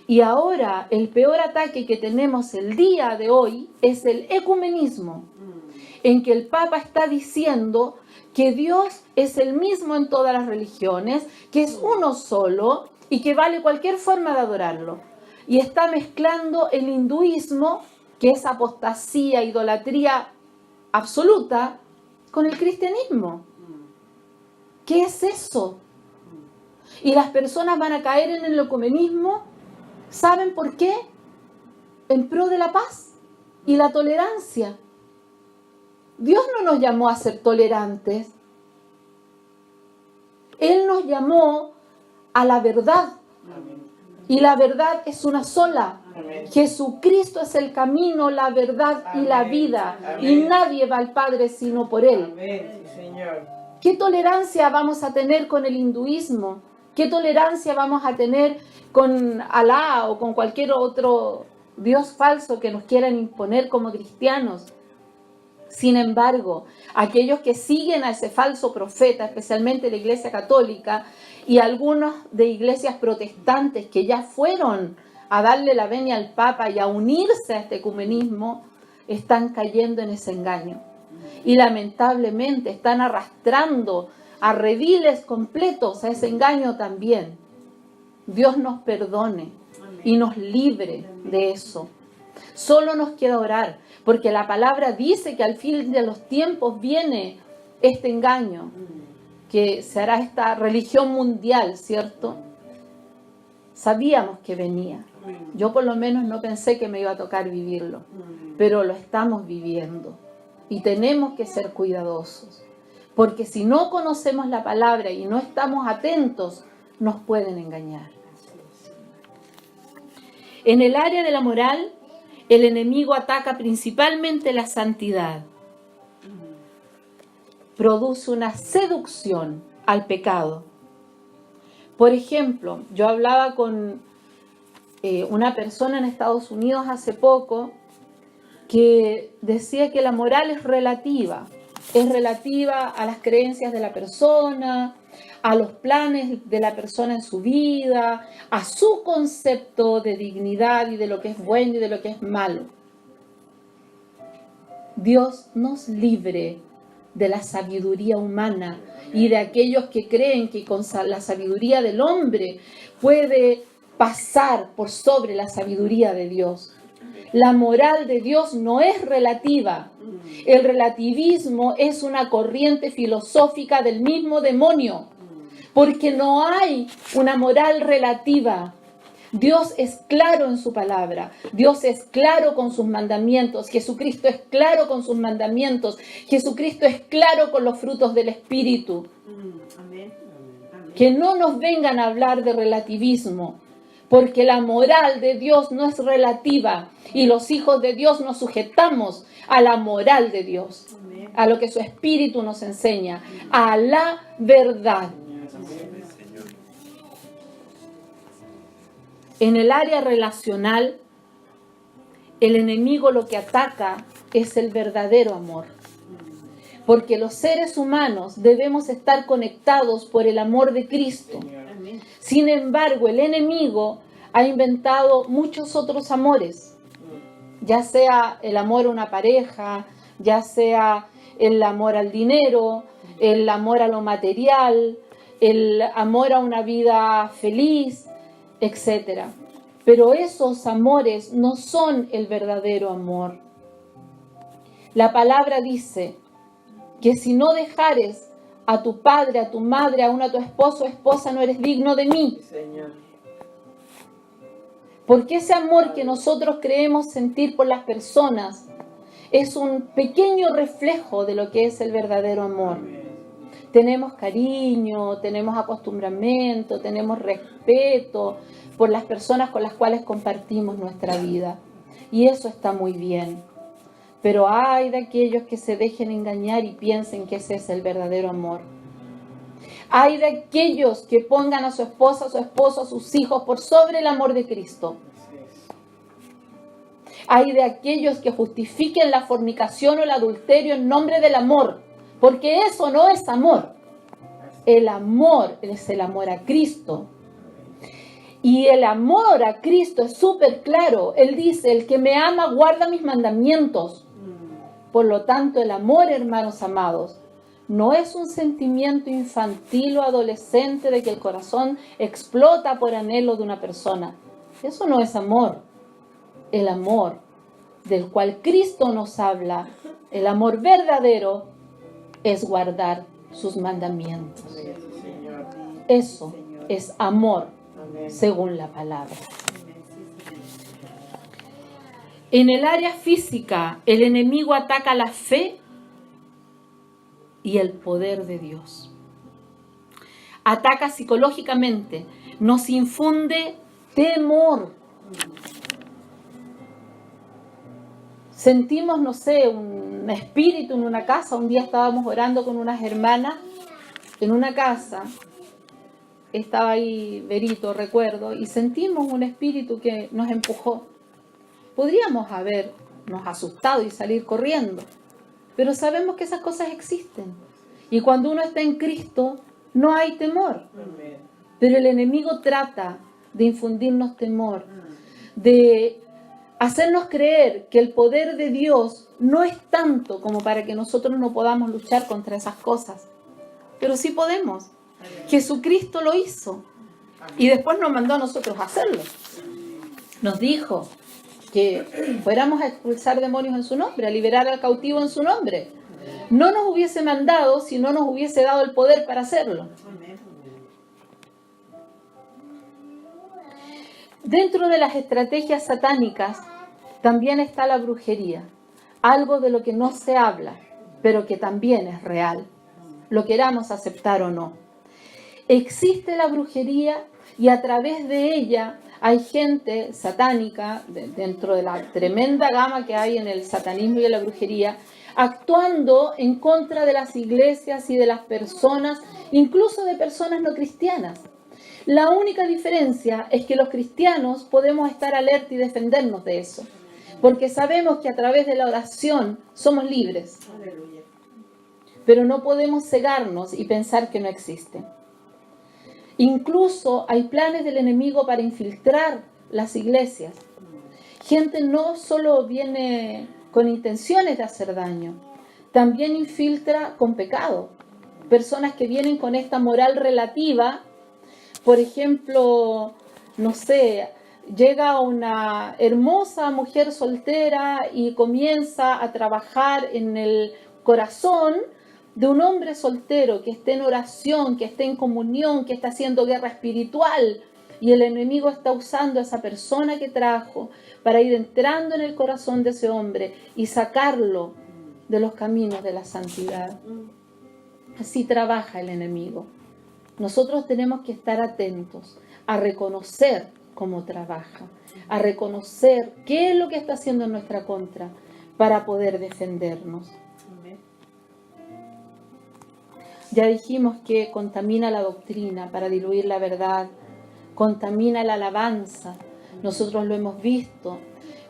Y ahora el peor ataque que tenemos el día de hoy es el ecumenismo, en que el Papa está diciendo que Dios es el mismo en todas las religiones, que es uno solo y que vale cualquier forma de adorarlo. Y está mezclando el hinduismo, que es apostasía, idolatría absoluta, con el cristianismo. ¿Qué es eso? Y las personas van a caer en el ecumenismo, ¿saben por qué? En pro de la paz y la tolerancia. Dios no nos llamó a ser tolerantes. Él nos llamó a la verdad. Y la verdad es una sola. Jesucristo es el camino, la verdad y la vida. Y nadie va al Padre sino por Él. ¿Qué tolerancia vamos a tener con el hinduismo? ¿Qué tolerancia vamos a tener con Alá o con cualquier otro Dios falso que nos quieran imponer como cristianos? Sin embargo, aquellos que siguen a ese falso profeta, especialmente la Iglesia Católica y algunos de iglesias protestantes que ya fueron a darle la venia al Papa y a unirse a este ecumenismo, están cayendo en ese engaño. Y lamentablemente están arrastrando a rediles completos a ese engaño también. Dios nos perdone y nos libre de eso. Solo nos queda orar, porque la palabra dice que al fin de los tiempos viene este engaño, que se hará esta religión mundial, ¿cierto? Sabíamos que venía. Yo por lo menos no pensé que me iba a tocar vivirlo, pero lo estamos viviendo y tenemos que ser cuidadosos, porque si no conocemos la palabra y no estamos atentos, nos pueden engañar. En el área de la moral, el enemigo ataca principalmente la santidad. Produce una seducción al pecado. Por ejemplo, yo hablaba con una persona en Estados Unidos hace poco que decía que la moral es relativa a las creencias de la persona, a los planes de la persona en su vida, a su concepto de dignidad y de lo que es bueno y de lo que es malo. Dios nos libre de la sabiduría humana y de aquellos que creen que con la sabiduría del hombre puede pasar por sobre la sabiduría de Dios. La moral de Dios no es relativa. El relativismo es una corriente filosófica del mismo demonio, porque no hay una moral relativa. Dios es claro en su palabra, Dios es claro con sus mandamientos, Jesucristo es claro con sus mandamientos, Jesucristo es claro con los frutos del Espíritu. Amén. Que no nos vengan a hablar de relativismo, porque la moral de Dios no es relativa y los hijos de Dios nos sujetamos a la moral de Dios, a lo que su Espíritu nos enseña, a la verdad. En el área relacional, el enemigo lo que ataca es el verdadero amor. Porque los seres humanos debemos estar conectados por el amor de Cristo. Sin embargo, el enemigo ha inventado muchos otros amores. Ya sea el amor a una pareja, ya sea el amor al dinero, el amor a lo material, el amor a una vida feliz, etc. Pero esos amores no son el verdadero amor. La palabra dice que si no dejares a tu padre, a tu madre, aún a tu esposo o esposa, no eres digno de mí. Señor. Porque ese amor que nosotros creemos sentir por las personas es un pequeño reflejo de lo que es el verdadero amor. Tenemos cariño, tenemos acostumbramiento, tenemos respeto por las personas con las cuales compartimos nuestra vida. Y eso está muy bien. Pero hay de aquellos que se dejen engañar y piensen que ese es el verdadero amor. Hay de aquellos que pongan a su esposa, a su esposo, a sus hijos por sobre el amor de Cristo. Hay de aquellos que justifiquen la fornicación o el adulterio en nombre del amor, porque eso no es amor. El amor es el amor a Cristo. Y el amor a Cristo es súper claro. Él dice, el que me ama guarda mis mandamientos. Por lo tanto, el amor, hermanos amados, no es un sentimiento infantil o adolescente de que el corazón explota por anhelo de una persona. Eso no es amor. El amor del cual Cristo nos habla, el amor verdadero, es guardar sus mandamientos. Eso es amor, según la palabra. En el área física, el enemigo ataca la fe y el poder de Dios. Ataca psicológicamente, nos infunde temor. Sentimos, no sé, un espíritu en una casa. Un día estábamos orando con unas hermanas en una casa. Estaba ahí Berito, recuerdo, y sentimos un espíritu que nos empujó. Podríamos habernos asustado y salir corriendo, pero sabemos que esas cosas existen. Y cuando uno está en Cristo, no hay temor. Pero el enemigo trata de infundirnos temor, de hacernos creer que el poder de Dios no es tanto como para que nosotros no podamos luchar contra esas cosas. Pero sí podemos. Jesucristo lo hizo. Y después nos mandó a nosotros a hacerlo. Nos dijo que fuéramos a expulsar demonios en su nombre, a liberar al cautivo en su nombre. No nos hubiese mandado si no nos hubiese dado el poder para hacerlo. Dentro de las estrategias satánicas también está la brujería, algo de lo que no se habla, pero que también es real, lo queramos aceptar o no. Existe la brujería y a través de ella hay gente satánica, dentro de la tremenda gama que hay en el satanismo y en la brujería, actuando en contra de las iglesias y de las personas, incluso de personas no cristianas. La única diferencia es que los cristianos podemos estar alerta y defendernos de eso, porque sabemos que a través de la oración somos libres. Aleluya. Pero no podemos cegarnos y pensar que no existe. Incluso hay planes del enemigo para infiltrar las iglesias. Gente no solo viene con intenciones de hacer daño, también infiltra con pecado. Personas que vienen con esta moral relativa, por ejemplo, no sé, llega una hermosa mujer soltera y comienza a trabajar en el corazón de un hombre soltero que esté en oración, que esté en comunión, que está haciendo guerra espiritual, y el enemigo está usando a esa persona que trajo para ir entrando en el corazón de ese hombre y sacarlo de los caminos de la santidad. Así trabaja el enemigo. Nosotros tenemos que estar atentos a reconocer cómo trabaja, a reconocer qué es lo que está haciendo en nuestra contra para poder defendernos. Ya dijimos que contamina la doctrina para diluir la verdad, contamina la alabanza. Nosotros lo hemos visto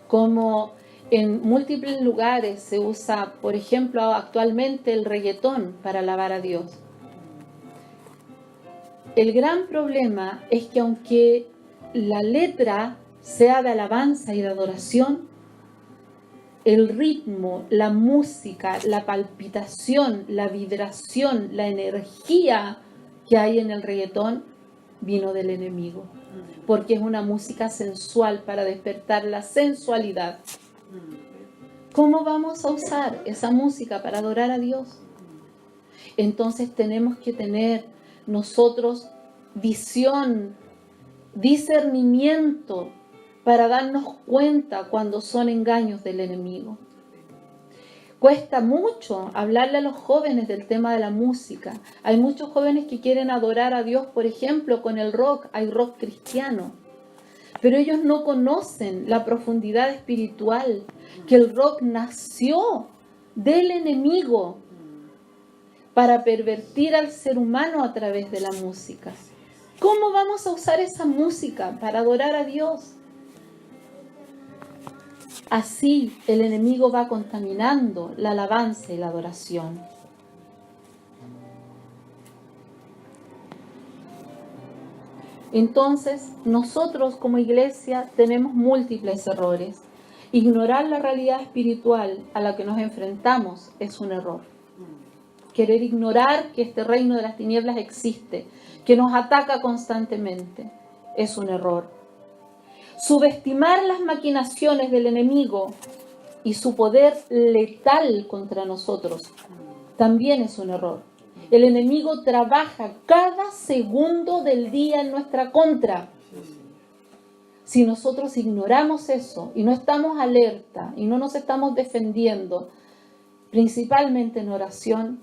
como en múltiples lugares se usa, por ejemplo, actualmente el reggaetón para alabar a Dios. El gran problema es que aunque la letra sea de alabanza y de adoración, el ritmo, la música, la palpitación, la vibración, la energía que hay en el reggaetón vino del enemigo, porque es una música sensual para despertar la sensualidad. ¿Cómo vamos a usar esa música para adorar a Dios? Entonces tenemos que tener nosotros visión, discernimiento para darnos cuenta cuando son engaños del enemigo. Cuesta mucho hablarle a los jóvenes del tema de la música. Hay muchos jóvenes que quieren adorar a Dios, por ejemplo, con el rock. Hay rock cristiano. Pero ellos no conocen la profundidad espiritual, que el rock nació del enemigo para pervertir al ser humano a través de la música. ¿Cómo vamos a usar esa música para adorar a Dios? Así el enemigo va contaminando la alabanza y la adoración. Entonces, nosotros como iglesia tenemos múltiples errores. Ignorar la realidad espiritual a la que nos enfrentamos es un error. Querer ignorar que este reino de las tinieblas existe, que nos ataca constantemente, es un error. Subestimar las maquinaciones del enemigo y su poder letal contra nosotros también es un error. El enemigo trabaja cada segundo del día en nuestra contra. Si nosotros ignoramos eso y no estamos alerta y no nos estamos defendiendo, principalmente en oración,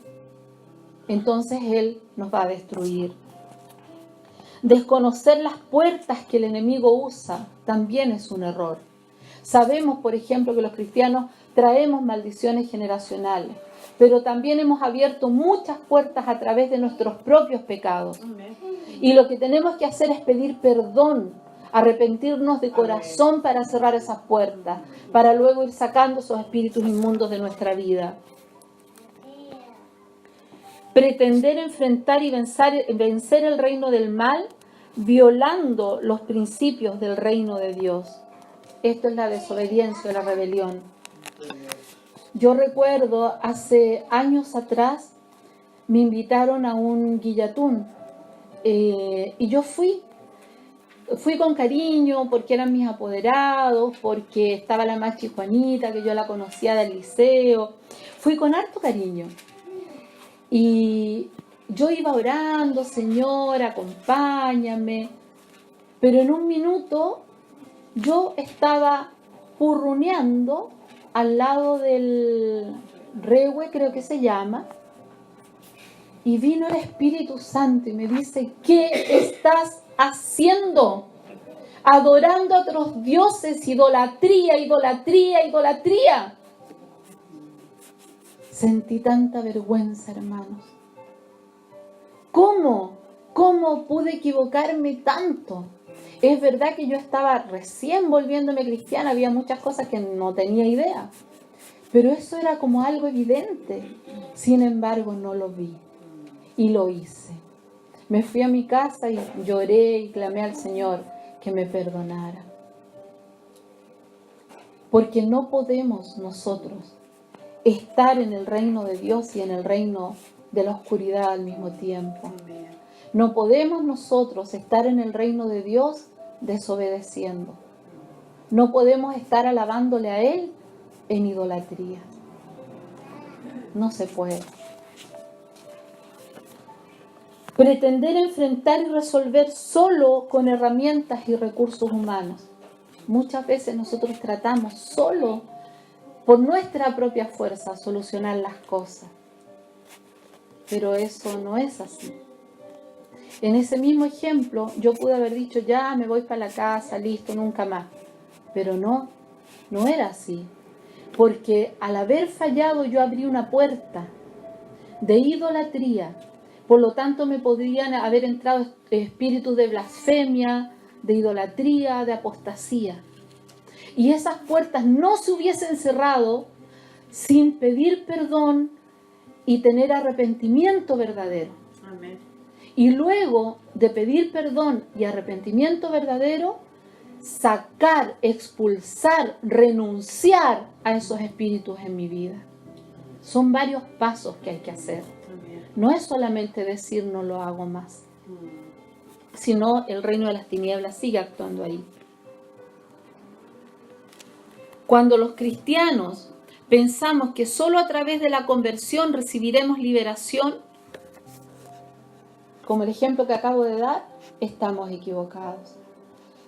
entonces él nos va a destruir. Desconocer las puertas que el enemigo usa también es un error. Sabemos, por ejemplo, que los cristianos traemos maldiciones generacionales, pero también hemos abierto muchas puertas a través de nuestros propios pecados. Y lo que tenemos que hacer es pedir perdón, arrepentirnos de corazón para cerrar esas puertas, para luego ir sacando esos espíritus inmundos de nuestra vida. Pretender enfrentar y vencer el reino del mal, violando los principios del reino de Dios. Esto es la desobediencia o la rebelión. Yo recuerdo hace años atrás me invitaron a un guillatún y yo fui con cariño porque eran mis apoderados, porque estaba la Machi Juanita que yo la conocía del liceo. Fui con harto cariño y yo iba orando, Señor, acompáñame, pero en un minuto yo estaba purruneando al lado del rehue, creo que se llama, y vino el Espíritu Santo y me dice, ¿qué estás haciendo? Adorando a otros dioses, idolatría, idolatría, idolatría. Sentí tanta vergüenza, hermanos. ¿Cómo ¿Cómo pude equivocarme tanto? Es verdad que yo estaba recién volviéndome cristiana, había muchas cosas que no tenía idea, pero eso era como algo evidente. Sin embargo, no lo vi y lo hice. Me fui a mi casa y lloré y clamé al Señor que me perdonara. Porque no podemos nosotros estar en el reino de Dios y en el reino de la oscuridad al mismo tiempo. No podemos nosotros estar en el reino de Dios desobedeciendo. No podemos estar alabándole a Él en idolatría. No se puede. Pretender enfrentar y resolver solo con herramientas y recursos humanos. Muchas veces nosotros tratamos solo por nuestra propia fuerza solucionar las cosas. Pero eso no es así. En ese mismo ejemplo, yo pude haber dicho, ya me voy para la casa, listo, nunca más. Pero no era así. Porque al haber fallado yo abrí una puerta de idolatría. Por lo tanto me podrían haber entrado espíritus de blasfemia, de idolatría, de apostasía. Y esas puertas no se hubiesen cerrado sin pedir perdón y tener arrepentimiento verdadero. Amén. Y luego de pedir perdón y arrepentimiento verdadero, sacar, expulsar, renunciar a esos espíritus en mi vida. Son varios pasos que hay que hacer. No es solamente decir no lo hago más, sino el reino de las tinieblas sigue actuando ahí. Cuando los cristianos pensamos que solo a través de la conversión recibiremos liberación, como el ejemplo que acabo de dar, estamos equivocados.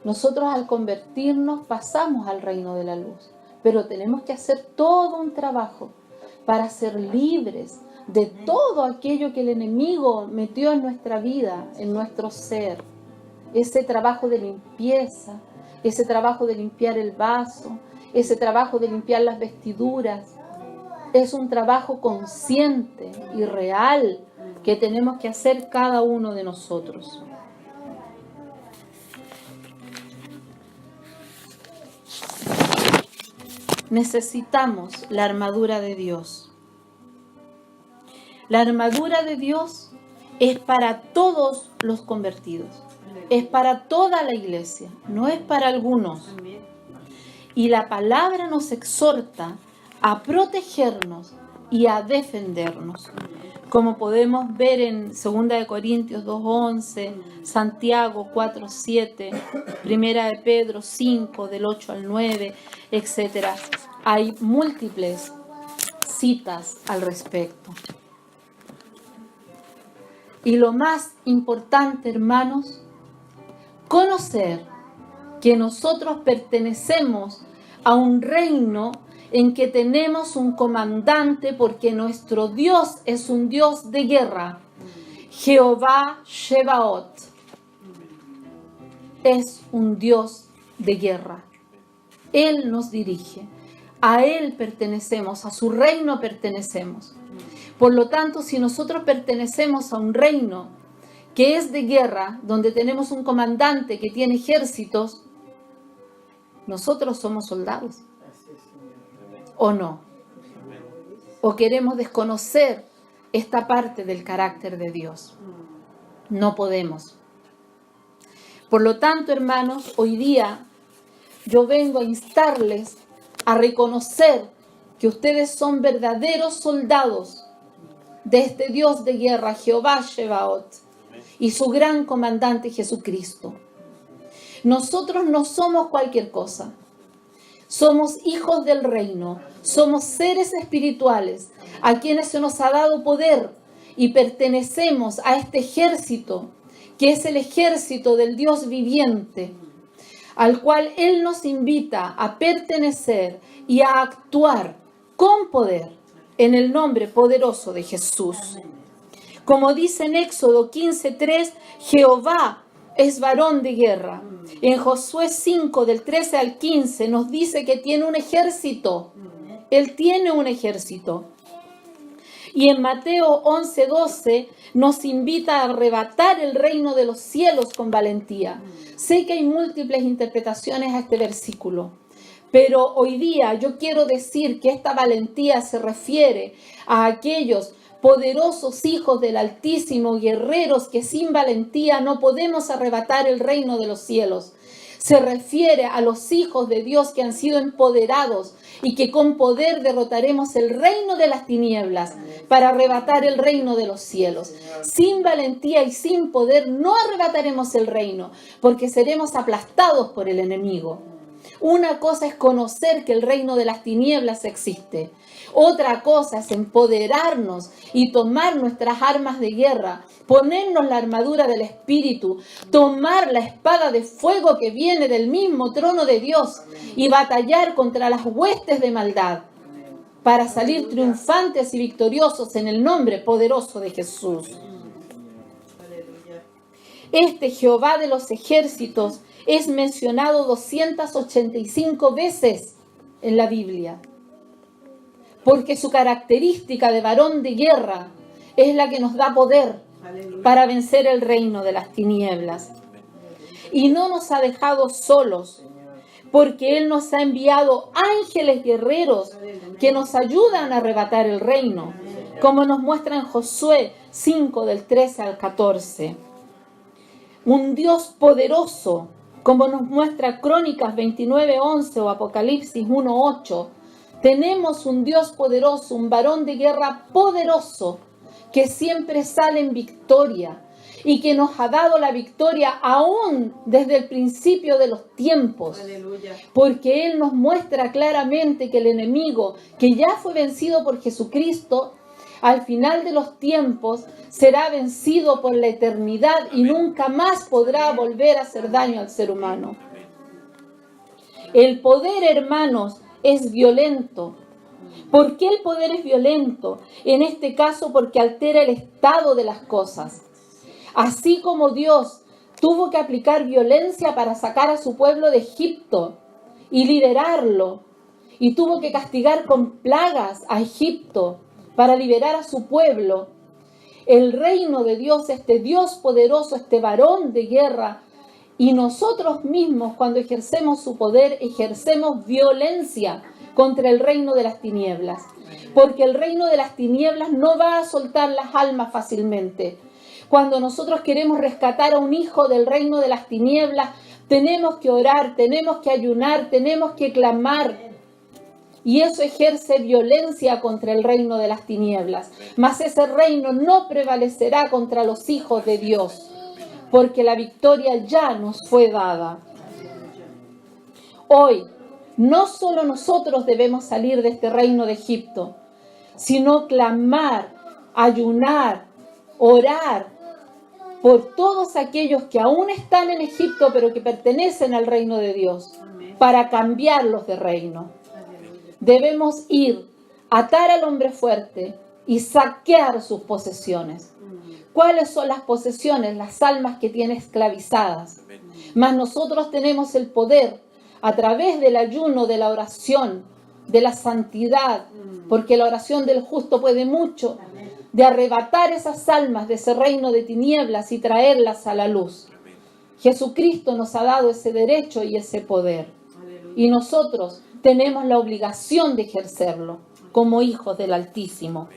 Nosotros al convertirnos pasamos al reino de la luz, pero tenemos que hacer todo un trabajo para ser libres de todo aquello que el enemigo metió en nuestra vida, en nuestro ser. Ese trabajo de limpieza, ese trabajo de limpiar el vaso, ese trabajo de limpiar las vestiduras, es un trabajo consciente y real que tenemos que hacer cada uno de nosotros. Necesitamos la armadura de Dios. La armadura de Dios es para todos los convertidos, es para toda la iglesia, no es para algunos. Y la palabra nos exhorta a protegernos y a defendernos, como podemos ver en 2 Corintios 2:11, Santiago 4:7, 1 Pedro 5, del 8 al 9, etc. Hay múltiples citas al respecto. Y lo más importante, hermanos, conocer que nosotros pertenecemos a un reino en que tenemos un comandante, porque nuestro Dios es un Dios de guerra. Jehová Shebaot es un Dios de guerra. Él nos dirige. A Él pertenecemos, a su reino pertenecemos. Por lo tanto, si nosotros pertenecemos a un reino que es de guerra, donde tenemos un comandante que tiene ejércitos, nosotros somos soldados. ¿O no? ¿O queremos desconocer esta parte del carácter de Dios? No podemos. Por lo tanto, hermanos, hoy día yo vengo a instarles a reconocer que ustedes son verdaderos soldados de este Dios de guerra, Jehová Shebaot, y su gran comandante Jesucristo. Nosotros no somos cualquier cosa. Somos hijos del reino, somos seres espirituales a quienes se nos ha dado poder y pertenecemos a este ejército, que es el ejército del Dios viviente, al cual Él nos invita a pertenecer y a actuar con poder en el nombre poderoso de Jesús. Como dice en Éxodo 15:3, Jehová es varón de guerra. En Josué 5, del 13 al 15, nos dice que tiene un ejército. Él tiene un ejército. Y en Mateo 11:12 nos invita a arrebatar el reino de los cielos con valentía. Sé que hay múltiples interpretaciones a este versículo, pero hoy día yo quiero decir que esta valentía se refiere a aquellos poderosos hijos del Altísimo, guerreros que sin valentía no podemos arrebatar el reino de los cielos. Se refiere a los hijos de Dios que han sido empoderados y que con poder derrotaremos el reino de las tinieblas para arrebatar el reino de los cielos. Sin valentía y sin poder no arrebataremos el reino, porque seremos aplastados por el enemigo. Una cosa es conocer que el reino de las tinieblas existe. Otra cosa es empoderarnos y tomar nuestras armas de guerra, ponernos la armadura del Espíritu, tomar la espada de fuego que viene del mismo trono de Dios y batallar contra las huestes de maldad para salir triunfantes y victoriosos en el nombre poderoso de Jesús. Este Jehová de los ejércitos es mencionado 285 veces en la Biblia, porque su característica de varón de guerra es la que nos da poder para vencer el reino de las tinieblas. Y no nos ha dejado solos, porque Él nos ha enviado ángeles guerreros que nos ayudan a arrebatar el reino, como nos muestra en Josué 5 del 13 al 14. Un Dios poderoso, como nos muestra Crónicas 29:11 o Apocalipsis 1:8. Tenemos un Dios poderoso, un varón de guerra poderoso, que siempre sale en victoria y que nos ha dado la victoria aún desde el principio de los tiempos. Aleluya. Porque Él nos muestra claramente que el enemigo, que ya fue vencido por Jesucristo, al final de los tiempos será vencido por la eternidad y nunca más podrá volver a hacer daño al ser humano. El poder, hermanos, es violento. ¿Por qué el poder es violento? En este caso, porque altera el estado de las cosas. Así como Dios tuvo que aplicar violencia para sacar a su pueblo de Egipto y liberarlo, y tuvo que castigar con plagas a Egipto para liberar a su pueblo, el reino de Dios, este Dios poderoso, este varón de guerra, y nosotros mismos, cuando ejercemos su poder, ejercemos violencia contra el reino de las tinieblas. Porque el reino de las tinieblas no va a soltar las almas fácilmente. Cuando nosotros queremos rescatar a un hijo del reino de las tinieblas, tenemos que orar, tenemos que ayunar, tenemos que clamar. Y eso ejerce violencia contra el reino de las tinieblas. Mas ese reino no prevalecerá contra los hijos de Dios, porque la victoria ya nos fue dada. Hoy, no solo nosotros debemos salir de este reino de Egipto, sino clamar, ayunar, orar por todos aquellos que aún están en Egipto, pero que pertenecen al reino de Dios, para cambiarlos de reino. Debemos ir, atar al hombre fuerte y saquear sus posesiones. ¿Cuáles son las posesiones? Las almas que tiene esclavizadas. Mas nosotros tenemos el poder, a través del ayuno, de la oración, de la santidad, porque la oración del justo puede mucho, de arrebatar esas almas de ese reino de tinieblas y traerlas a la luz. Jesucristo nos ha dado ese derecho y ese poder. Y nosotros tenemos la obligación de ejercerlo como hijos del Altísimo,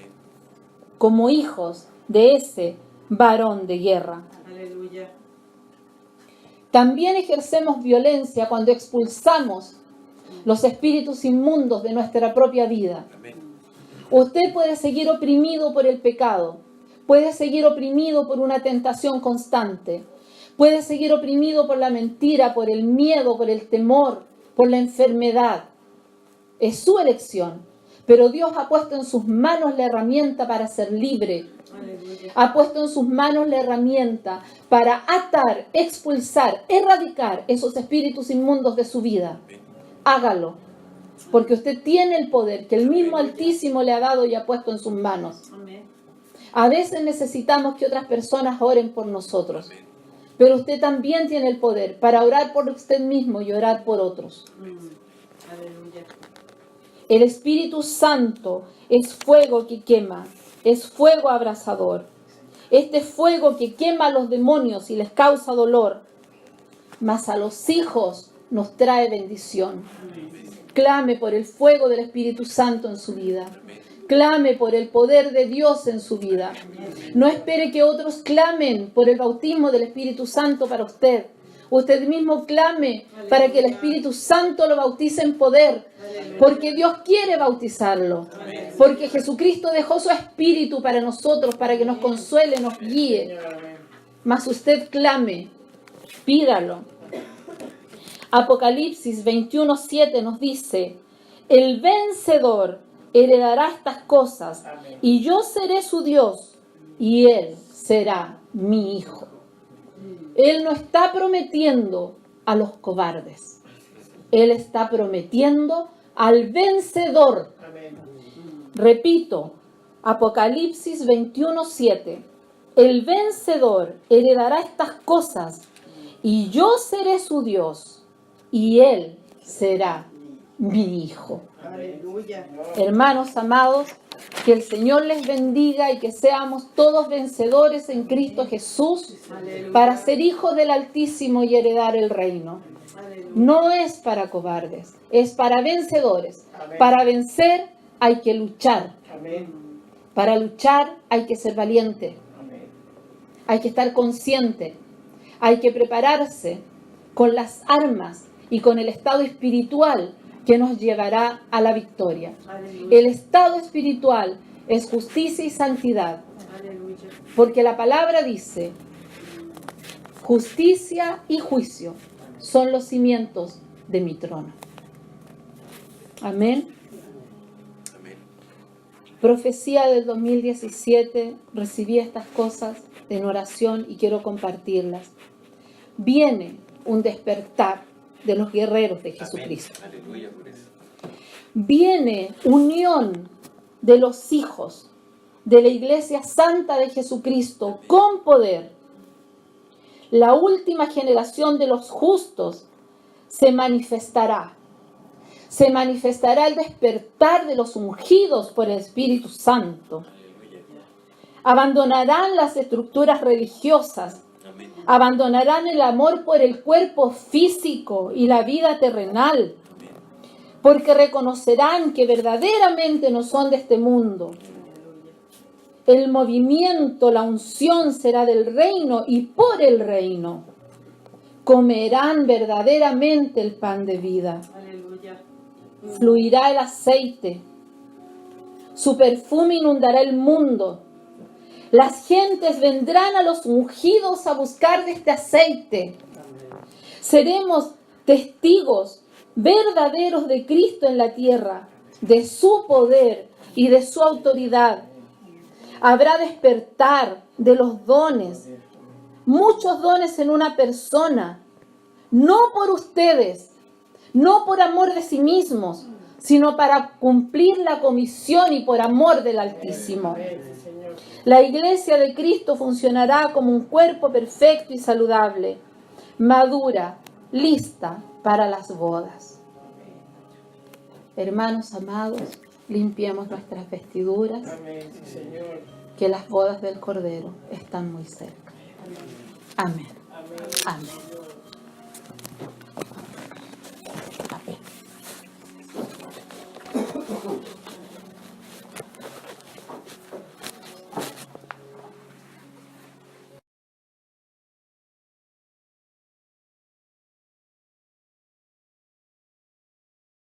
como hijos de ese varón de guerra. Aleluya. También ejercemos violencia cuando expulsamos los espíritus inmundos de nuestra propia vida. Usted puede seguir oprimido por el pecado, puede seguir oprimido por una tentación constante, puede seguir oprimido por la mentira, por el miedo, por el temor, por la enfermedad. Es su elección, pero Dios ha puesto en sus manos la herramienta para ser libre. Ha puesto en sus manos la herramienta para atar, expulsar, erradicar esos espíritus inmundos de su vida. Hágalo, porque usted tiene el poder que el mismo Altísimo le ha dado y ha puesto en sus manos. A veces necesitamos que otras personas oren por nosotros, pero usted también tiene el poder para orar por usted mismo y orar por otros. El Espíritu Santo es fuego que quema. es fuego abrasador. Este fuego que quema a los demonios y les causa dolor, mas a los hijos nos trae bendición. Clame por el fuego del Espíritu Santo en su vida. Clame por el poder de Dios en su vida. No espere que otros clamen por el bautismo del Espíritu Santo para usted. Usted mismo clame para que el Espíritu Santo lo bautice en poder. Porque Dios quiere bautizarlo. Porque Jesucristo dejó su Espíritu para nosotros, para que nos consuele, nos guíe. Mas usted clame, pídalo. Apocalipsis 21:7 nos dice: el vencedor heredará estas cosas, y yo seré su Dios, y él será mi hijo. Él no está prometiendo a los cobardes. Él está prometiendo al vencedor. Repito, Apocalipsis 21:7. El vencedor heredará estas cosas, y yo seré su Dios, y él será mi hijo. Aleluya. Hermanos amados, que el Señor les bendiga y que seamos todos vencedores en Cristo Jesús para ser hijos del Altísimo y heredar el reino. No es para cobardes, es para vencedores. Para vencer hay que luchar. Para luchar hay que ser valiente. Hay que estar consciente. Hay que prepararse con las armas y con el estado espiritual que nos llevará a la victoria. El estado espiritual es justicia y santidad. Porque la palabra dice: justicia y juicio son los cimientos de mi trono. Amén. Profecía del 2017, recibí estas cosas en oración y quiero compartirlas. Viene un despertar de los guerreros de Jesucristo. Aleluya por eso. Viene unión de los hijos de la Iglesia Santa de Jesucristo con poder. La última generación de los justos se manifestará. Se manifestará el despertar de los ungidos por el Espíritu Santo. Abandonarán las estructuras religiosas. Abandonarán el amor por el cuerpo físico y la vida terrenal, porque reconocerán que verdaderamente no son de este mundo. El movimiento, la unción será del reino y por el reino. Comerán verdaderamente el pan de vida. Fluirá el aceite. Su perfume inundará el mundo. Las gentes vendrán a los ungidos a buscar de este aceite. Seremos testigos verdaderos de Cristo en la tierra, de su poder y de su autoridad. Habrá despertar de los dones, muchos dones en una persona, no por ustedes, no por amor de sí mismos, sino para cumplir la comisión y por amor del Altísimo. La iglesia de Cristo funcionará como un cuerpo perfecto y saludable, madura, lista para las bodas. Hermanos amados, limpiemos nuestras vestiduras, que las bodas del Cordero están muy cerca. Amén. Amén.